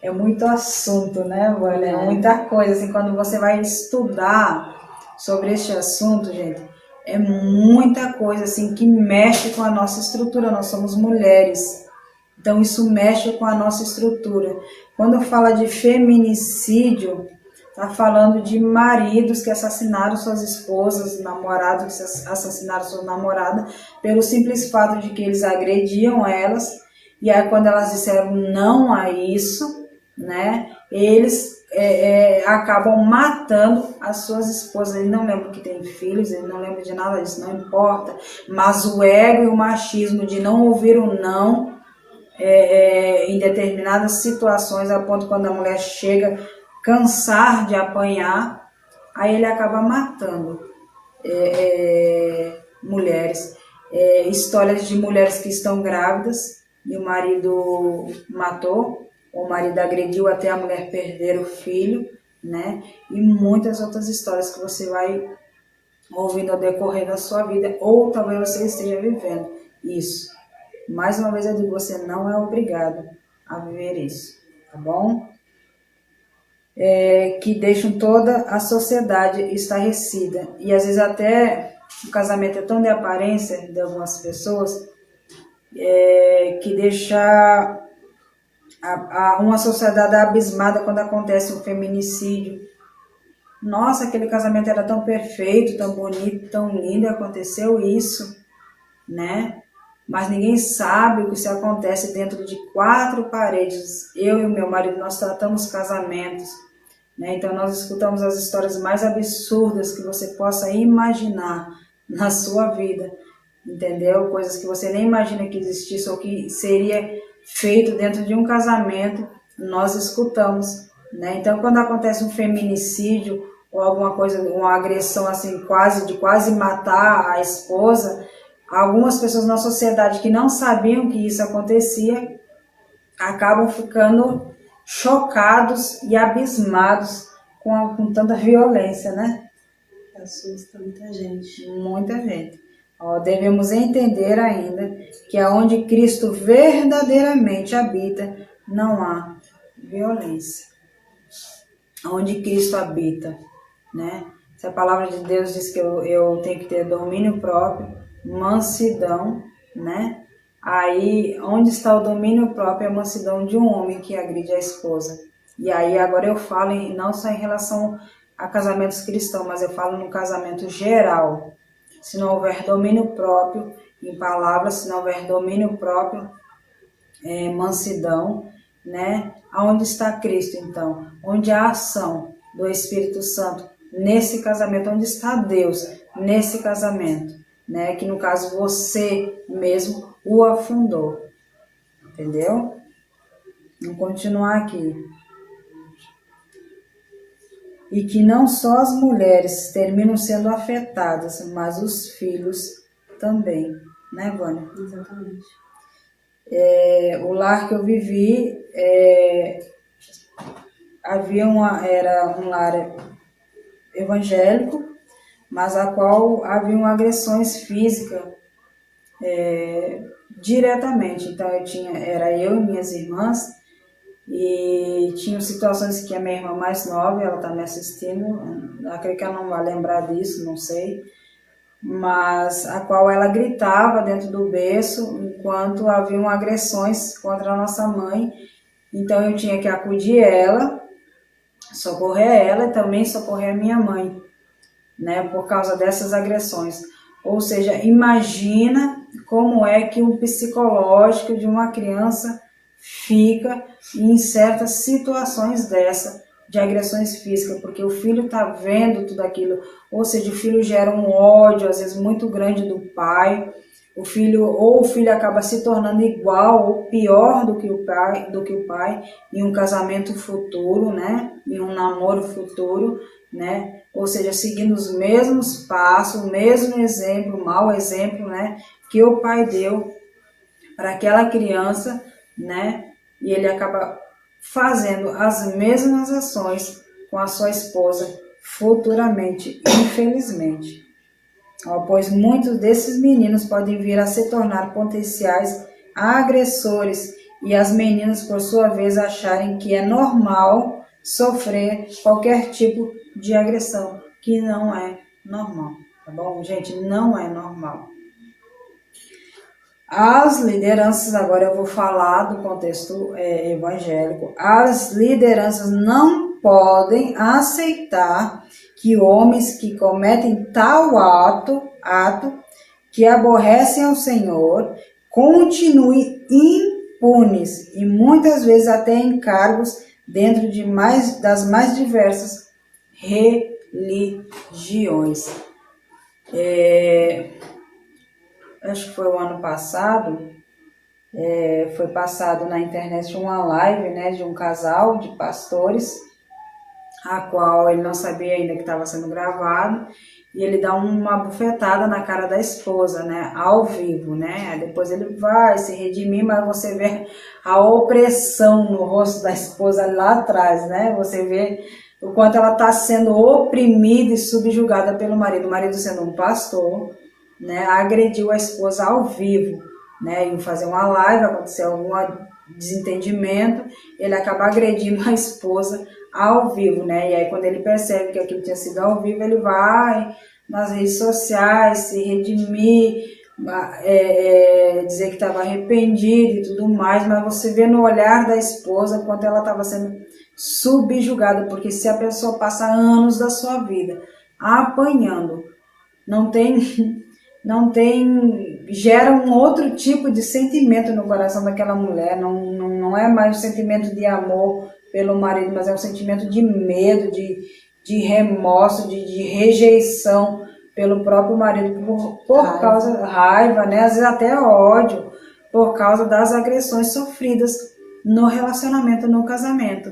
É muito assunto, né, Vânia? É muita coisa, assim, quando você vai estudar sobre este assunto, gente, é muita coisa, assim, que mexe com a nossa estrutura. Nós somos mulheres, então isso mexe com a nossa estrutura. Quando fala de feminicídio, está falando de maridos que assassinaram suas esposas, namorados que assassinaram sua namorada, pelo simples fato de que eles agrediam elas, e aí quando elas disseram não a isso, né, eles acabam matando as suas esposas. Ele não lembra que tem filhos, ele não lembra de nada disso, não importa, mas o ego e o machismo de não ouvir o não, em determinadas situações, a ponto quando a mulher chega cansar de apanhar, aí ele acaba matando mulheres. Histórias de mulheres que estão grávidas e o marido matou, o marido agrediu até a mulher perder o filho, né? E muitas outras histórias que você vai ouvindo ao decorrer da sua vida, ou talvez você esteja vivendo isso. Mais uma vez eu digo, você não é obrigado a viver isso, tá bom? Que deixam toda a sociedade estarrecida. E às vezes até o casamento é tão de aparência de algumas pessoas que deixa uma sociedade abismada quando acontece um feminicídio. Nossa, aquele casamento era tão perfeito, tão bonito, tão lindo, aconteceu isso, né? Mas ninguém sabe o que se acontece dentro de 4 paredes. Eu e o meu marido, nós tratamos casamentos, né? Então nós escutamos as histórias mais absurdas que você possa imaginar na sua vida, entendeu? Coisas que você nem imagina que existisse ou que seria feito dentro de um casamento, nós escutamos, né? Então quando acontece um feminicídio ou alguma coisa, uma agressão assim, quase matar a esposa, algumas pessoas na sociedade que não sabiam que isso acontecia, acabam ficando chocados e abismados com tanta violência, né? Assusta muita gente. Muita gente. Ó, devemos entender ainda que aonde Cristo verdadeiramente habita, não há violência. Onde Cristo habita, né? Se a palavra de Deus diz que eu tenho que ter domínio próprio, mansidão, né? Aí, onde está o domínio próprio, é a mansidão de um homem que agride a esposa. E aí, agora eu falo não só em relação a casamentos cristãos, mas eu falo no casamento geral. Se não houver domínio próprio em palavras, se não houver domínio próprio, mansidão, né? Aonde está Cristo, então? Onde há a ação do Espírito Santo nesse casamento? Onde está Deus nesse casamento? Né? Que no caso você mesmo o afundou. Entendeu? Vamos continuar aqui. E que não só as mulheres terminam sendo afetadas, mas os filhos também. Né, Vânia? Exatamente. O lar que eu vivi era um lar evangélico, mas a qual haviam agressões físicas diretamente. Então era eu e minhas irmãs, e tinham situações que a minha irmã mais nova, ela está me assistindo, acredito que ela não vai lembrar disso, não sei, mas a qual ela gritava dentro do berço enquanto haviam agressões contra a nossa mãe. Então eu tinha que acudir ela, socorrer ela e também socorrer a minha mãe, né, por causa dessas agressões. Ou seja, imagina como é que o psicológico de uma criança fica em certas situações de agressões físicas, porque o filho está vendo tudo aquilo, ou seja, o filho gera um ódio, às vezes muito grande do pai, o filho acaba se tornando igual ou pior do que o pai em um casamento futuro, né, em um namoro futuro, né, ou seja, seguindo os mesmos passos, o mesmo exemplo, mau exemplo, né, que o pai deu para aquela criança, né, e ele acaba fazendo as mesmas ações com a sua esposa futuramente, infelizmente. Pois muitos desses meninos podem vir a se tornar potenciais agressores e as meninas, por sua vez, acharem que é normal sofrer qualquer tipo de agressão, que não é normal, tá bom? Gente, não é normal. As lideranças, agora eu vou falar do contexto evangélico, as lideranças não podem aceitar que homens que cometem tal ato que aborrecem ao Senhor, continuem impunes e muitas vezes até em cargos dentro das mais diversas religiões. Acho que foi o ano passado, foi passado na internet uma live, né, de um casal de pastores, a qual ele não sabia ainda que estava sendo gravado, e ele dá uma bufetada na cara da esposa, né, ao vivo, né, aí depois ele vai se redimir, mas você vê a opressão no rosto da esposa lá atrás, né, você vê o quanto ela está sendo oprimida e subjugada pelo marido, o marido sendo um pastor, né, agrediu a esposa ao vivo, né, iam fazer uma live, aconteceu algum desentendimento, ele acaba agredindo a esposa ao vivo, né, e aí quando ele percebe que aquilo tinha sido ao vivo, ele vai nas redes sociais se redimir, dizer que estava arrependido e tudo mais, mas você vê no olhar da esposa quanto ela estava sendo subjugada, porque se a pessoa passa anos da sua vida apanhando, gera um outro tipo de sentimento no coração daquela mulher, não é mais um sentimento de amor pelo marido, mas é um sentimento de medo, de remorso, de rejeição pelo próprio marido, por causa da raiva, né? Às vezes até ódio, por causa das agressões sofridas no relacionamento, no casamento,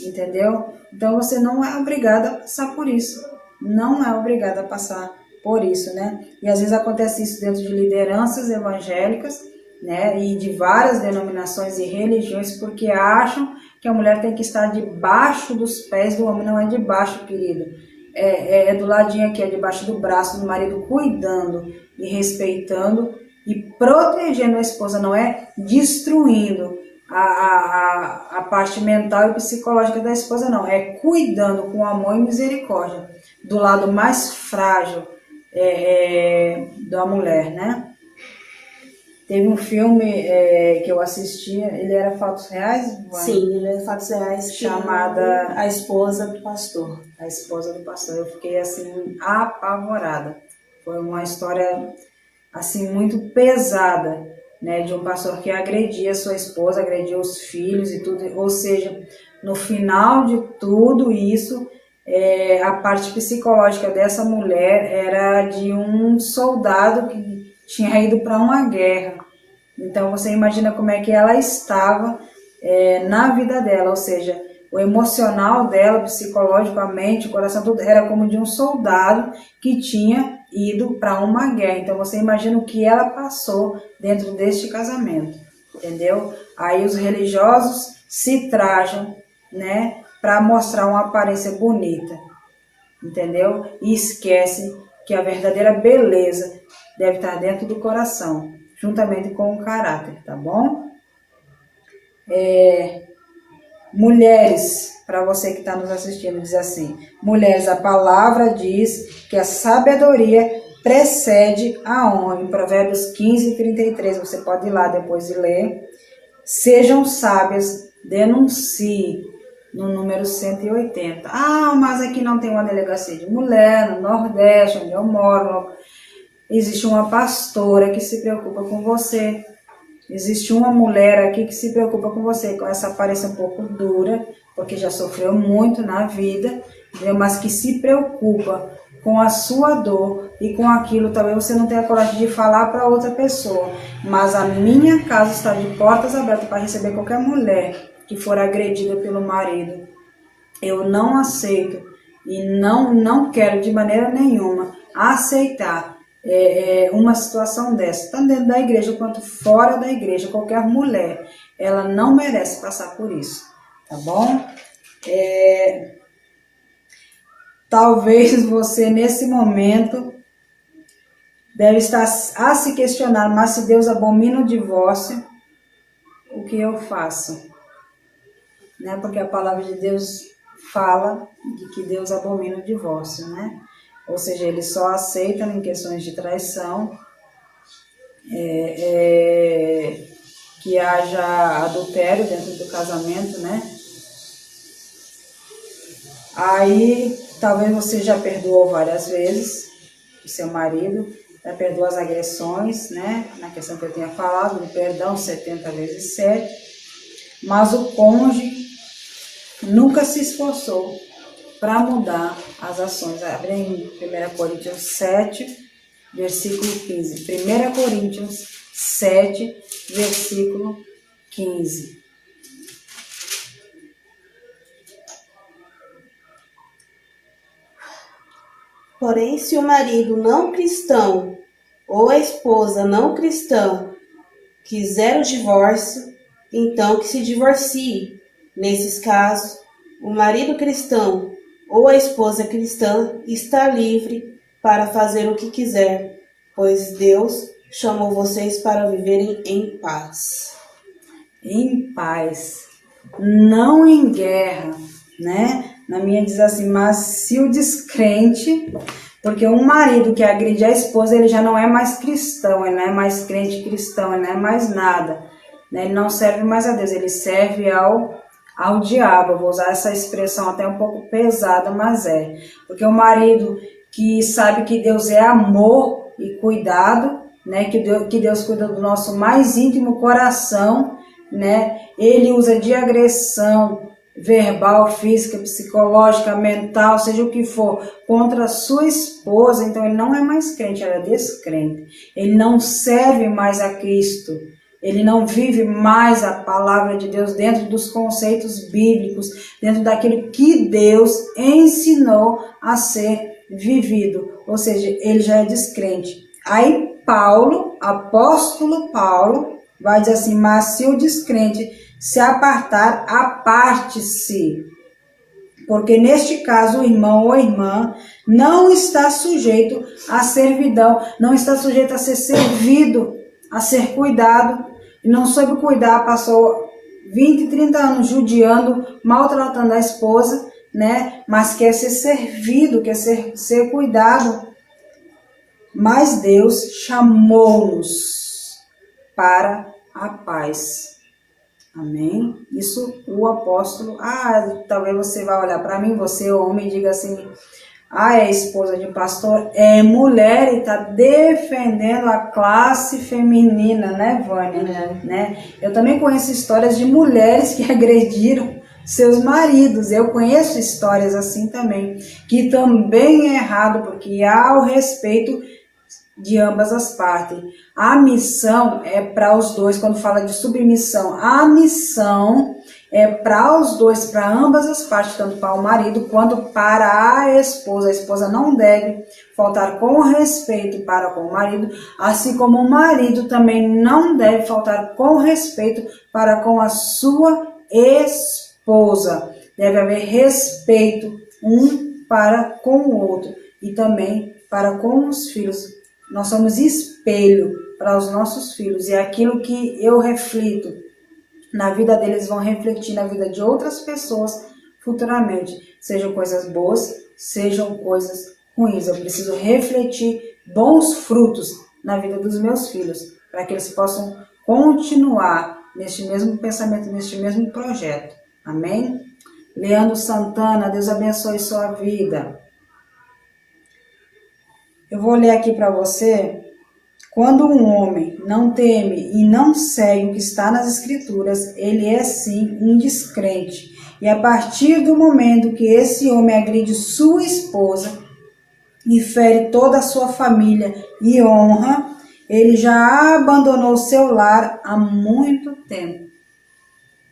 entendeu? Então você não é obrigada a passar por isso, não é obrigada a passar por isso, né? E às vezes acontece isso dentro de lideranças evangélicas, né, e de várias denominações e religiões, porque acham que a mulher tem que estar debaixo dos pés do homem. Não é debaixo, querido. É do ladinho aqui, é debaixo do braço do marido, cuidando e respeitando e protegendo a esposa, não é destruindo a parte mental e psicológica da esposa, não. É cuidando com amor e misericórdia do lado mais frágil da mulher, né? Teve um filme que eu assistia, ele era fatos reais? Sim, ele é fatos reais. Chamada A Esposa do Pastor. A Esposa do Pastor. Eu fiquei assim apavorada. Foi uma história assim muito pesada, né, de um pastor que agredia sua esposa, agredia os filhos e tudo. Ou seja, no final de tudo isso, a parte psicológica dessa mulher era de um soldado que tinha ido para uma guerra. Então você imagina como é que ela estava na vida dela, ou seja, o emocional dela, o psicológico, a mente, o coração, tudo era como de um soldado que tinha ido para uma guerra. Então você imagina o que ela passou dentro deste casamento, entendeu? Aí os religiosos se trajam, né, para mostrar uma aparência bonita, entendeu? E esquece que a verdadeira beleza deve estar dentro do coração, juntamente com o caráter, tá bom? Mulheres, para você que está nos assistindo, diz assim: mulheres, a palavra diz que a sabedoria precede a honra. Em Provérbios 15:33, você pode ir lá depois de ler. Sejam sábias, denuncie, no número 180. Ah, mas aqui não tem uma delegacia de mulher, no Nordeste, onde eu moro. Existe uma pastora que se preocupa com você. Existe uma mulher aqui que se preocupa com você, com essa aparência um pouco dura, porque já sofreu muito na vida, mas que se preocupa com a sua dor e com aquilo. Talvez você não tenha coragem de falar para outra pessoa, mas a minha casa está de portas abertas para receber qualquer mulher que for agredida pelo marido. Eu não aceito e não quero de maneira nenhuma aceitar uma situação dessa, tanto dentro da igreja quanto fora da igreja. Qualquer mulher, ela não merece passar por isso, tá bom? Talvez você nesse momento deve estar a se questionar: mas se Deus abomina o divórcio, o que eu faço? Né? Porque a palavra de Deus fala de que Deus abomina o divórcio, né? Ou seja, ele só aceita em questões de traição, que haja adultério dentro do casamento, né? Aí, talvez você já perdoou várias vezes o seu marido, já perdoou as agressões, né? Na questão que eu tinha falado, do perdão 70 vezes 7, mas o cônjuge nunca se esforçou para mudar as ações. Abre em 1 Coríntios 7, versículo 15. 1 Coríntios 7, versículo 15. Porém, se o marido não cristão ou a esposa não cristã quiser o divórcio, então que se divorcie. Nesses casos, o marido cristão ou a esposa cristã está livre para fazer o que quiser, pois Deus chamou vocês para viverem em paz. Em paz, não em guerra, né? Na minha diz assim: mas se o descrente, porque um marido que agride a esposa, ele já não é mais cristão, ele não é mais crente cristão, ele não é mais nada, né? Ele não serve mais a Deus, ele serve ao diabo. Eu vou usar essa expressão até um pouco pesada, mas porque o marido que sabe que Deus é amor e cuidado, né? Que Deus cuida do nosso mais íntimo coração, né? Ele usa de agressão verbal, física, psicológica, mental, seja o que for, contra a sua esposa. Então ele não é mais crente, ele é descrente. Ele não serve mais a Cristo. Ele não vive mais a palavra de Deus dentro dos conceitos bíblicos, dentro daquilo que Deus ensinou a ser vivido. Ou seja, ele já é descrente. Aí Paulo, apóstolo Paulo, vai dizer assim, mas se o descrente se apartar, aparte-se. Porque neste caso o irmão ou irmã não está sujeito à servidão, não está sujeito a ser servido, a ser cuidado, e não soube cuidar, passou 20, 30 anos judiando, maltratando a esposa, né? Mas quer ser servido, quer ser cuidado. Mas Deus chamou-nos para a paz. Amém? Isso o apóstolo, talvez você vai olhar para mim, você homem, e diga assim, é esposa de pastor, é mulher e está defendendo a classe feminina, né, Vânia? Né? Eu também conheço histórias de mulheres que agrediram seus maridos, eu conheço histórias assim também, que também é errado, porque há o respeito de ambas as partes. A missão é para os dois, quando fala de submissão, a missão é para os dois, para ambas as partes, tanto para o marido quanto para a esposa. A esposa não deve faltar com respeito para com o marido, assim como o marido também não deve faltar com respeito para com a sua esposa. Deve haver respeito um para com o outro e também para com os filhos. Nós somos espelho para os nossos filhos e aquilo que eu reflito na vida deles vão refletir na vida de outras pessoas futuramente. Sejam coisas boas, sejam coisas ruins. Eu preciso refletir bons frutos na vida dos meus filhos para que eles possam continuar neste mesmo pensamento, neste mesmo projeto. Amém? Leandro Santana, Deus abençoe sua vida. Eu vou ler aqui para você. Quando um homem não teme e não segue o que está nas Escrituras, ele é sim um descrente. E a partir do momento que esse homem agride sua esposa e fere toda a sua família e honra, ele já abandonou seu lar há muito tempo.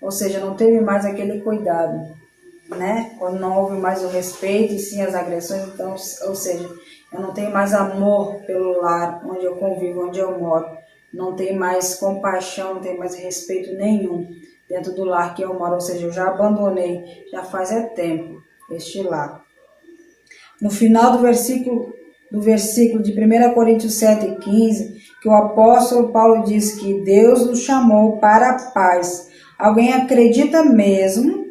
Ou seja, não teve mais aquele cuidado, né? Quando não houve mais o respeito e sim as agressões, então, ou seja, eu não tenho mais amor pelo lar onde eu convivo, onde eu moro. Não tenho mais compaixão, não tenho mais respeito nenhum dentro do lar que eu moro. Ou seja, eu já abandonei, já faz tempo este lar. No final do versículo de 1 Coríntios 7,15, que o apóstolo Paulo diz que Deus nos chamou para a paz. Alguém acredita mesmo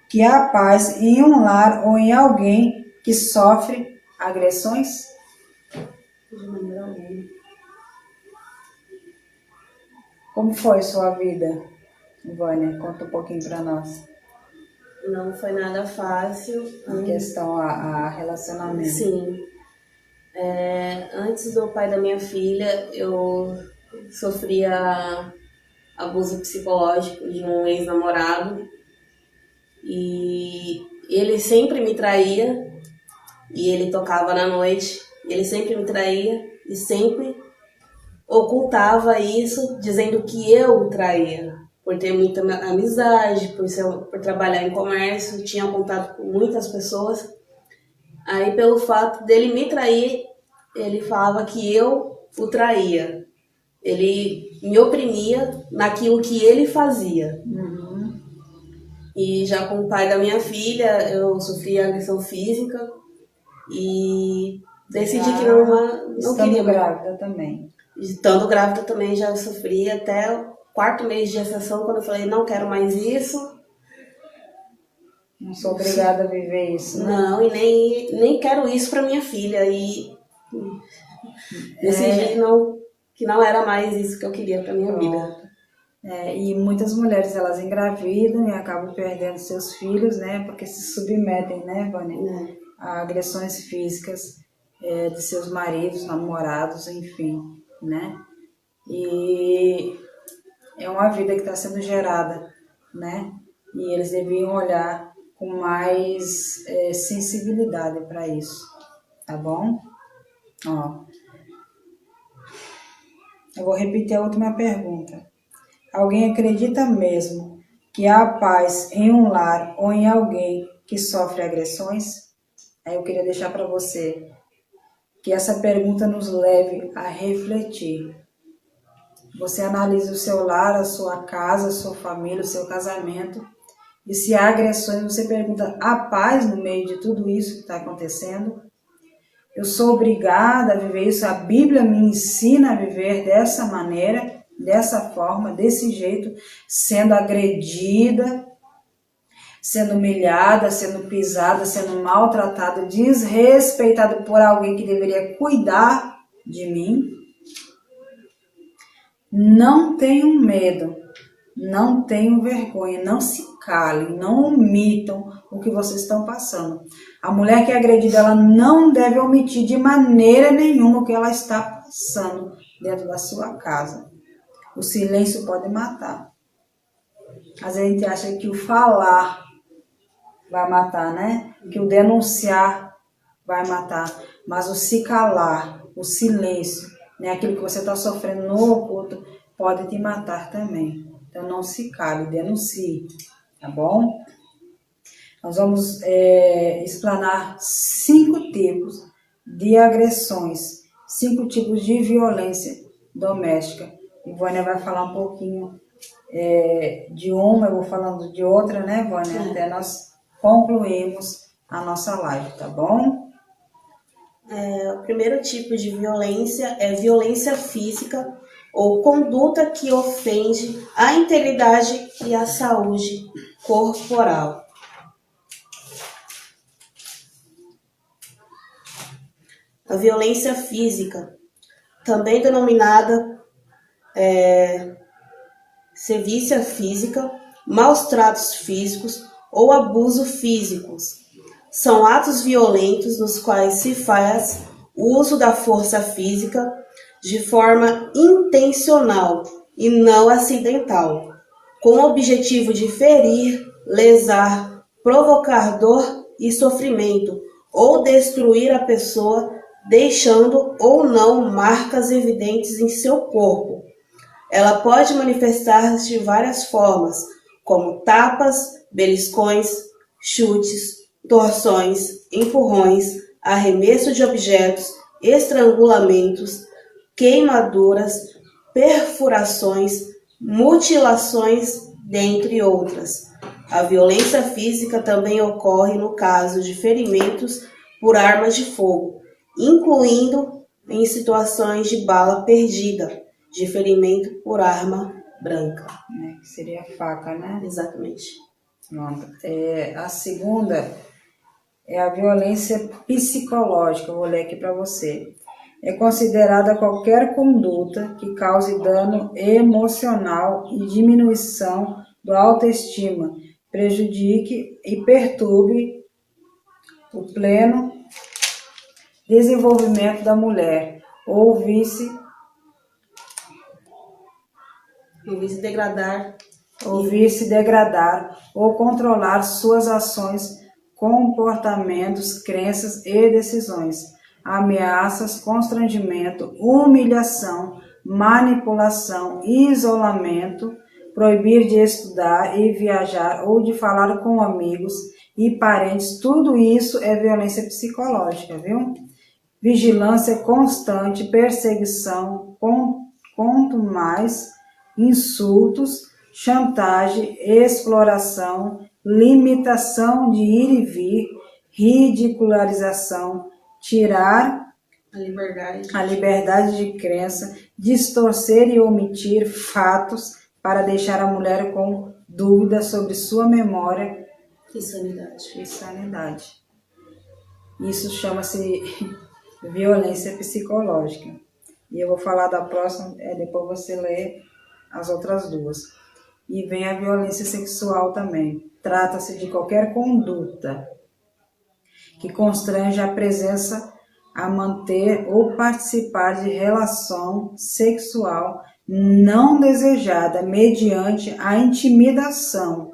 que há paz em um lar ou em alguém que sofre agressões? De maneira alguma. Como foi sua vida, Vânia? Conta um pouquinho para nós. Não foi nada fácil. Em questão a relacionamento. Sim. Antes do pai da minha filha, eu sofria abuso psicológico de um ex-namorado. E ele sempre me traía. E ele tocava na noite. Ele sempre me traía e sempre ocultava isso, dizendo que eu o traía. Por ter muita amizade, por trabalhar em comércio, tinha contato com muitas pessoas. Aí, pelo fato dele me trair, ele falava que eu o traía. Ele me oprimia naquilo que ele fazia. Uhum. E já com o pai da minha filha, eu sofria agressão física e decidi que não queria. Grávida também. Estando grávida também já sofri até o 4º mês de gestação, quando eu falei, não quero mais isso. Não sou obrigada a viver isso, né? Não, e nem quero isso para minha filha. E decidi que não era mais isso que eu queria para minha vida. E muitas mulheres, elas engravidam e acabam perdendo seus filhos, né? Porque se submetem, né, Vânia? A agressões físicas de seus maridos, namorados, enfim, né? E é uma vida que está sendo gerada, né? E eles deviam olhar com mais sensibilidade para isso, tá bom? Eu vou repetir a última pergunta. Alguém acredita mesmo que há paz em um lar ou em alguém que sofre agressões? Aí eu queria deixar para você que essa pergunta nos leve a refletir. Você analisa o seu lar, a sua casa, a sua família, o seu casamento. E se há agressões, você pergunta: há paz no meio de tudo isso que está acontecendo? Eu sou obrigada a viver isso? A Bíblia me ensina a viver dessa maneira, dessa forma, desse jeito, sendo agredida, sendo humilhada, sendo pisada, sendo maltratada, desrespeitada por alguém que deveria cuidar de mim? Não tenham medo, não tenham vergonha, não se calem, não omitam o que vocês estão passando. A mulher que é agredida, ela não deve omitir de maneira nenhuma o que ela está passando dentro da sua casa. O silêncio pode matar. Às vezes a gente acha que o falar vai matar, né? Que o denunciar vai matar. Mas o se calar, o silêncio, né? Aquilo que você está sofrendo no oculto, pode te matar também. Então não se cale, denuncie, tá bom? Nós vamos explanar 5 tipos de agressões, 5 tipos de violência doméstica. E Vânia vai falar um pouquinho de uma, eu vou falando de outra, né, Vânia? Até nós concluímos a nossa live, tá bom? O primeiro tipo de violência é violência física ou conduta que ofende a integridade e a saúde corporal. A violência física, também denominada sevícia física, maus tratos físicos ou abuso físicos, são atos violentos nos quais se faz uso da força física de forma intencional e não acidental, com o objetivo de ferir, lesar, provocar dor e sofrimento ou destruir a pessoa, deixando ou não marcas evidentes em seu corpo. Ela pode manifestar-se de várias formas, como tapas, beliscões, chutes, torções, empurrões, arremesso de objetos, estrangulamentos, queimaduras, perfurações, mutilações, dentre outras. A violência física também ocorre no caso de ferimentos por armas de fogo, incluindo em situações de bala perdida, de ferimento por arma branca. Que seria a faca, né? Exatamente. Pronto. A segunda é a violência psicológica. Eu vou ler aqui para você. É considerada qualquer conduta que cause dano emocional e diminuição da autoestima, prejudique e perturbe o pleno desenvolvimento da mulher, ou vir-se degradar ou controlar suas ações, comportamentos, crenças e decisões, ameaças, constrangimento, humilhação, manipulação, isolamento, proibir de estudar e viajar ou de falar com amigos e parentes. Tudo isso é violência psicológica, viu? Vigilância constante, perseguição, quanto mais insultos, chantagem, exploração, limitação de ir e vir, ridicularização, tirar a liberdade de crença, distorcer e omitir fatos para deixar a mulher com dúvidas sobre sua memória e sanidade. Isso chama-se violência psicológica. E eu vou falar da próxima, depois você lê as outras 2. E vem a violência sexual também. Trata-se de qualquer conduta que constrange a presença a manter ou participar de relação sexual não desejada mediante a intimidação,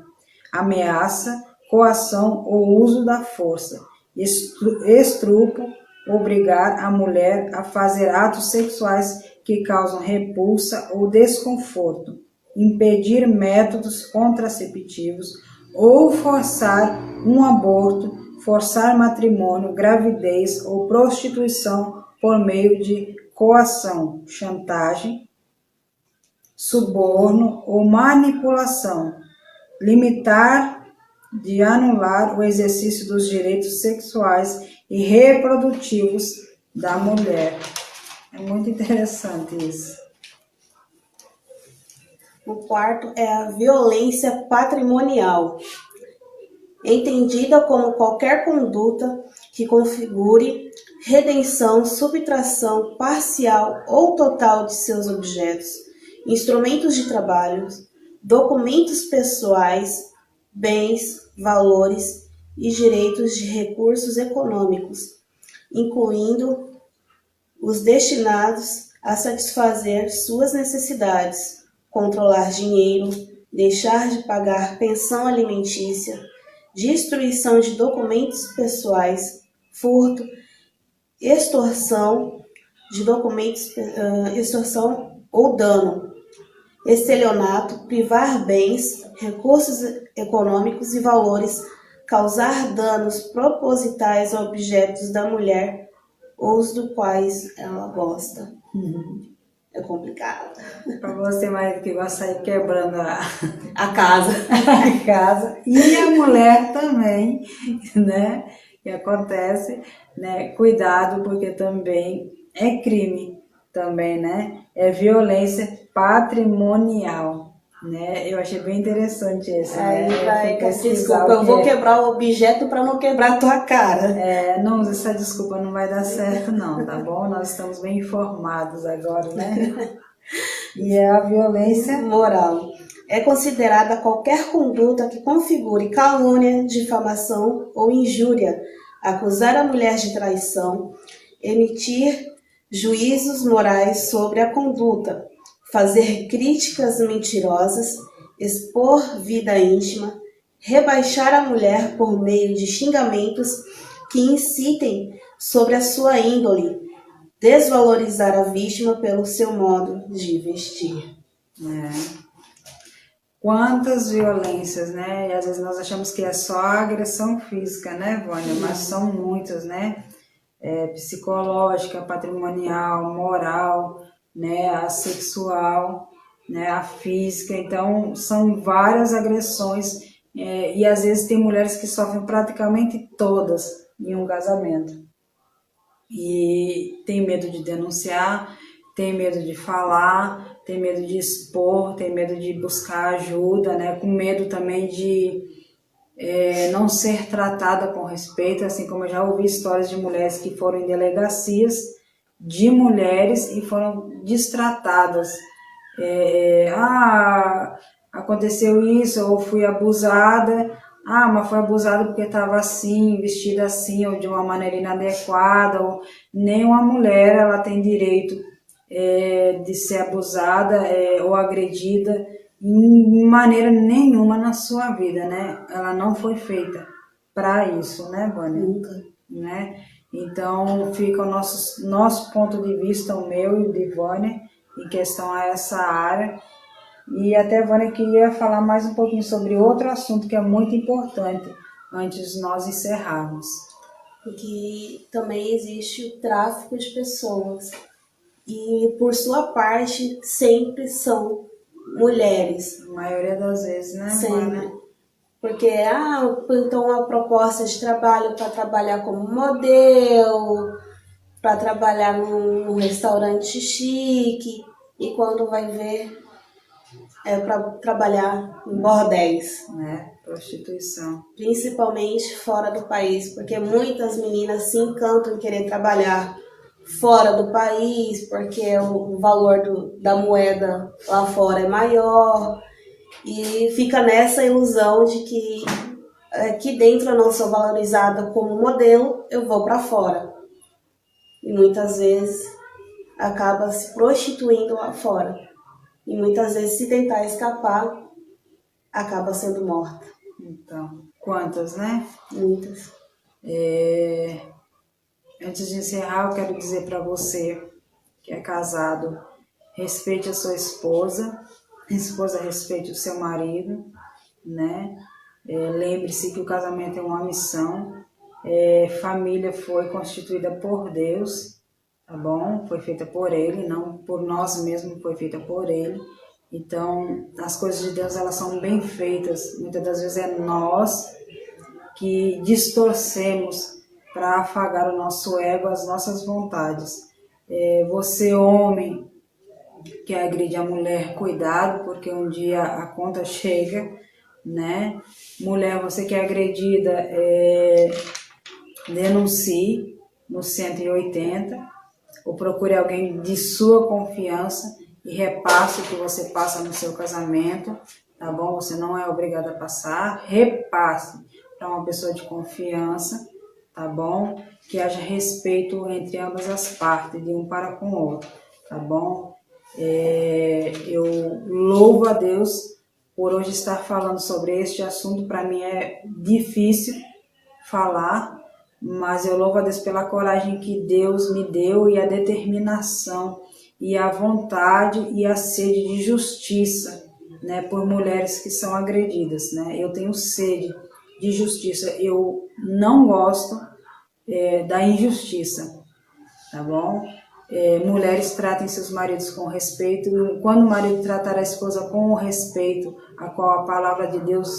ameaça, coação ou uso da força, estupro, obrigar a mulher a fazer atos sexuais que causam repulsa ou desconforto, impedir métodos contraceptivos ou forçar um aborto, forçar matrimônio, gravidez ou prostituição por meio de coação, chantagem, suborno ou manipulação, limitar de anular o exercício dos direitos sexuais e reprodutivos da mulher. É muito interessante isso. O quarto é a violência patrimonial, entendida como qualquer conduta que configure redenção, subtração parcial ou total de seus objetos, instrumentos de trabalho, documentos pessoais, bens, valores e direitos de recursos econômicos, incluindo os destinados a satisfazer suas necessidades, controlar dinheiro, deixar de pagar pensão alimentícia, destruição de documentos pessoais, furto, extorsão de documentos, extorsão ou dano, estelionato, privar bens, recursos econômicos e valores, causar danos propositais a objetos da mulher ou os do quais ela gosta. É complicado. Para você, marido, que gosta de ir quebrando A casa. a casa. E a mulher também, né? Que acontece, né? Cuidado, porque também é crime, também, né? É violência patrimonial, né? Eu achei bem interessante esse, Aí né? vai, Eu fui pesquisar desculpa, o eu que vou é. quebrar o objeto para não quebrar a tua cara. Não, essa desculpa não vai dar certo não, tá bom? Nós estamos bem informados agora, né? E é a violência Moral. É considerada qualquer conduta que configure calúnia, difamação ou injúria, acusar a mulher de traição, emitir juízos morais sobre a conduta, fazer críticas mentirosas, expor vida íntima, rebaixar a mulher por meio de xingamentos que incitem sobre a sua índole, desvalorizar a vítima pelo seu modo de vestir. Quantas violências, né? E às vezes nós achamos que é só a agressão física, né, Vânia? Mas são muitas, né? Psicológica, patrimonial, moral, né? A sexual, né? A física. Então, são várias agressões e às vezes tem mulheres que sofrem praticamente todas em um casamento. E tem medo de denunciar, tem medo de falar, tem medo de expor, tem medo de buscar ajuda, né? Com medo também de não ser tratada com respeito, assim como eu já ouvi histórias de mulheres que foram em delegacias de mulheres e foram destratadas. Aconteceu isso, ou fui abusada. Mas foi abusada porque estava assim, vestida assim, ou de uma maneira inadequada, ou nenhuma mulher ela tem direito de ser abusada ou agredida em maneira nenhuma na sua vida, né? Ela não foi feita para isso, né, Vânia? Nunca. Né? Então fica o nosso ponto de vista, o meu e o de Vânia, em questão a essa área. E até, Vânia, queria falar mais um pouquinho sobre outro assunto que é muito importante antes de nós encerrarmos. Porque também existe o tráfico de pessoas. E, por sua parte, sempre são mulheres. A maioria das vezes, né, Sempre. Vânia? Porque, então uma proposta de trabalho para trabalhar como modelo, para trabalhar num restaurante chique, e quando vai ver, é para trabalhar em bordéis. Prostituição. Principalmente fora do país, porque muitas meninas se encantam em querer trabalhar fora do país, porque o valor da moeda lá fora é maior, e fica nessa ilusão de que aqui dentro eu não sou valorizada como modelo, eu vou para fora. E muitas vezes acaba se prostituindo lá fora. E muitas vezes, se tentar escapar, acaba sendo morta. Então, quantas, né? Muitas. Antes de encerrar, eu quero dizer para você que é casado, respeite a sua esposa respeite o seu marido, né? Lembre-se que o casamento é uma missão, família foi constituída por Deus, tá bom? Foi feita por Ele, não por nós mesmos, foi feita por Ele. Então, as coisas de Deus, elas são bem feitas. Muitas das vezes é nós que distorcemos para afagar o nosso ego, as nossas vontades. Você, homem, que agride a mulher, cuidado, porque um dia a conta chega, né? Mulher, você que é agredida, denuncie no 180, ou procure alguém de sua confiança e repasse o que você passa no seu casamento, tá bom? Você não é obrigada a passar, repasse para uma pessoa de confiança, tá bom? Que haja respeito entre ambas as partes, de um para com o outro, tá bom? Eu louvo a Deus por hoje estar falando sobre este assunto. Para mim é difícil falar, mas eu louvo a Deus pela coragem que Deus me deu e a determinação e a vontade e a sede de justiça, né, por mulheres que são agredidas, né? Eu tenho sede de justiça, eu não gosto da injustiça, tá bom? Mulheres tratem seus maridos com respeito, e quando o marido tratar a esposa com o respeito, a qual a palavra de Deus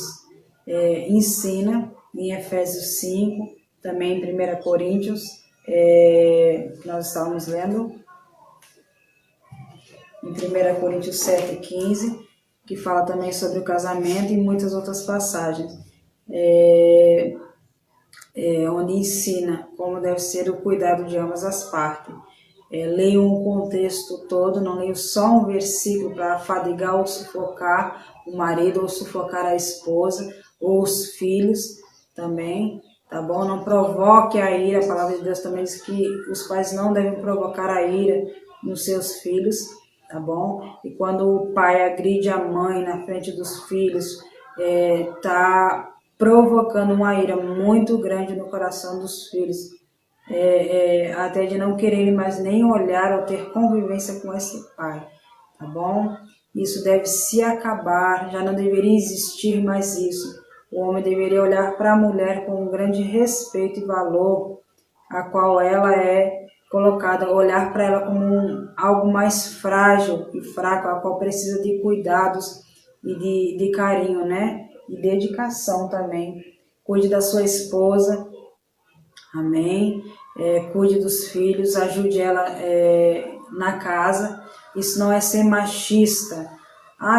ensina, em Efésios 5, também em 1 Coríntios, nós estávamos lendo, em 1 Coríntios 7,15, que fala também sobre o casamento e muitas outras passagens, onde ensina como deve ser o cuidado de ambas as partes. Leio um contexto todo, não leio só um versículo para afadigar ou sufocar o marido, ou sufocar a esposa, ou os filhos também, tá bom? Não provoque a ira, a palavra de Deus também diz que os pais não devem provocar a ira nos seus filhos, tá bom? E quando o pai agride a mãe na frente dos filhos, tá provocando uma ira muito grande no coração dos filhos, até de não quererem mais nem olhar ou ter convivência com esse pai, tá bom? Isso deve se acabar, já não deveria existir mais isso. O homem deveria olhar para a mulher com um grande respeito e valor, a qual ela é colocada, olhar para ela como algo mais frágil e fraco, a qual precisa de cuidados e de carinho, né? E dedicação também. Cuide da sua esposa, amém? Cuide dos filhos, ajude ela na casa. Isso não é ser machista.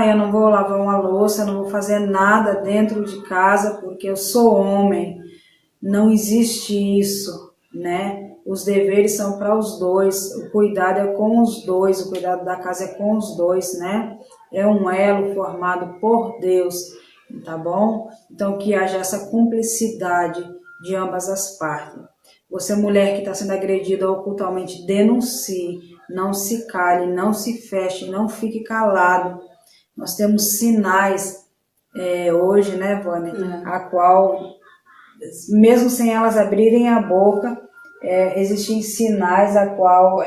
Eu não vou lavar uma louça, eu não vou fazer nada dentro de casa porque eu sou homem. Não existe isso, né? Os deveres são para os dois, o cuidado é com os dois, o cuidado da casa é com os dois, né? É um elo formado por Deus, tá bom? Então que haja essa cumplicidade de ambas as partes. Você, mulher que está sendo agredida ocultamente, denuncie, não se cale, não se feche, não fique calado. Nós temos sinais hoje, né, Vânia? A qual, mesmo sem elas abrirem a boca, existem sinais a qual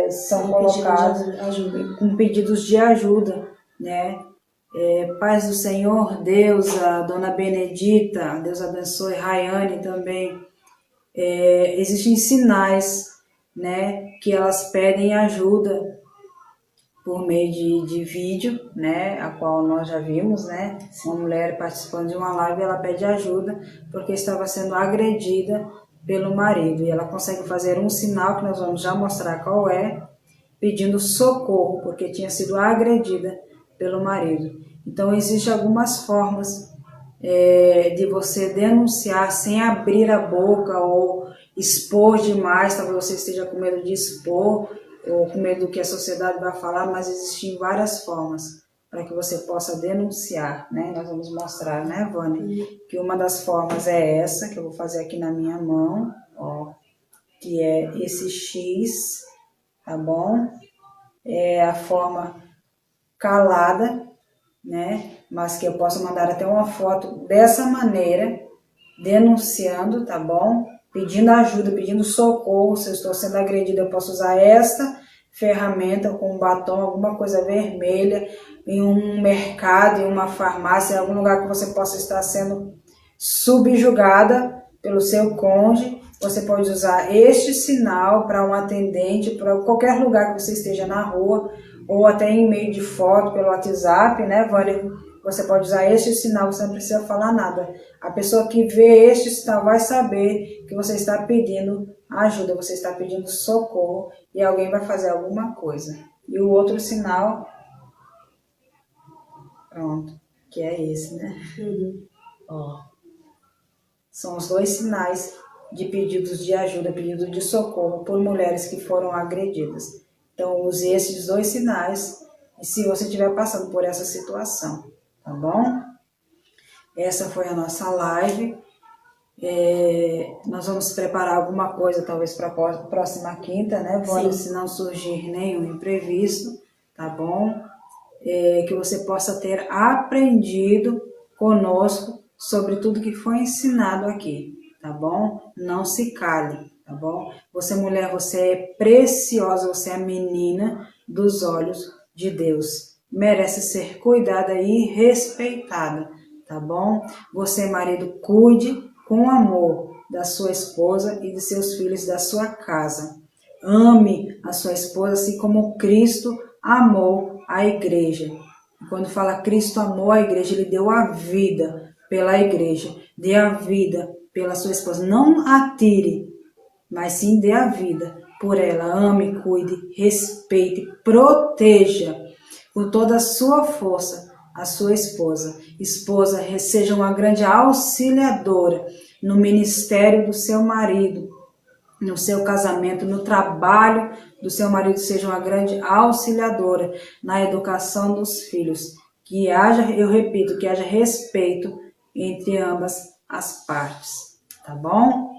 são colocados com pedidos de ajuda, né? Paz do Senhor, Deus, a Dona Benedita, Deus abençoe, Rayane também. Existem sinais, né, que elas pedem ajuda por meio de vídeo, né, a qual nós já vimos, né, uma mulher participando de uma live, ela pede ajuda porque estava sendo agredida pelo marido, e ela consegue fazer um sinal que nós vamos já mostrar qual é, pedindo socorro porque tinha sido agredida pelo marido. Então existem algumas formas de você denunciar sem abrir a boca ou expor demais. Talvez você esteja com medo de expor ou com medo do que a sociedade vai falar, mas existem várias formas para que você possa denunciar, né? Nós vamos mostrar, né, Vânia? Que uma das formas é essa, que eu vou fazer aqui na minha mão, ó, que é esse X, tá bom? É a forma calada, né? Mas que eu posso mandar até uma foto dessa maneira, denunciando, tá bom? Pedindo ajuda, pedindo socorro. Se eu estou sendo agredida, eu posso usar esta ferramenta com um batom, alguma coisa vermelha, em um mercado, em uma farmácia, em algum lugar que você possa estar sendo subjugada pelo seu cônjuge. Você pode usar este sinal para um atendente, para qualquer lugar que você esteja na rua, ou até em meio de foto pelo WhatsApp, né, Vânia? Você pode usar este sinal, você não precisa falar nada. A pessoa que vê este sinal vai saber que você está pedindo ajuda, você está pedindo socorro e alguém vai fazer alguma coisa. E o outro sinal, pronto, que é esse, né? Ó, são os dois sinais de pedidos de ajuda, pedidos de socorro por mulheres que foram agredidas. Então, use esses dois sinais se você estiver passando por essa situação, tá bom? Essa foi a nossa live. Nós vamos preparar alguma coisa, talvez para a próxima quinta, né, Vânia? Se não surgir nenhum imprevisto, tá bom? Que você possa ter aprendido conosco sobre tudo que foi ensinado aqui, tá bom? Não se cale, tá bom? Você, mulher, você é preciosa, você é a menina dos olhos de Deus. Merece ser cuidada e respeitada, tá bom? Você, marido, cuide com amor da sua esposa e de seus filhos, da sua casa. Ame a sua esposa assim como Cristo amou a igreja. Quando fala Cristo amou a igreja, ele deu a vida pela igreja, dê a vida pela sua esposa. Não atire, mas sim dê a vida por ela. Ame, cuide, respeite, proteja com toda a sua força a sua esposa. Esposa, seja uma grande auxiliadora no ministério do seu marido, no seu casamento, no trabalho do seu marido, seja uma grande auxiliadora na educação dos filhos. Que haja, eu repito, que haja respeito entre ambas as partes, tá bom?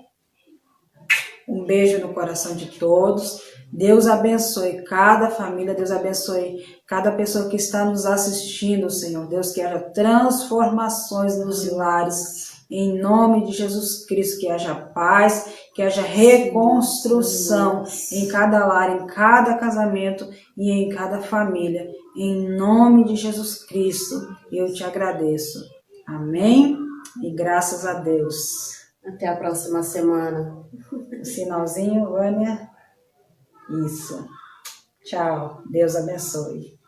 Um beijo no coração de todos. Deus abençoe cada família, Deus abençoe cada pessoa que está nos assistindo, Senhor. Deus, que haja transformações nos lares, em nome de Jesus Cristo, que haja paz, que haja reconstrução em cada lar, em cada casamento e em cada família. Em nome de Jesus Cristo, eu te agradeço. Amém? E graças a Deus. Até a próxima semana. O sinalzinho, Vânia. Isso. Tchau. Deus abençoe.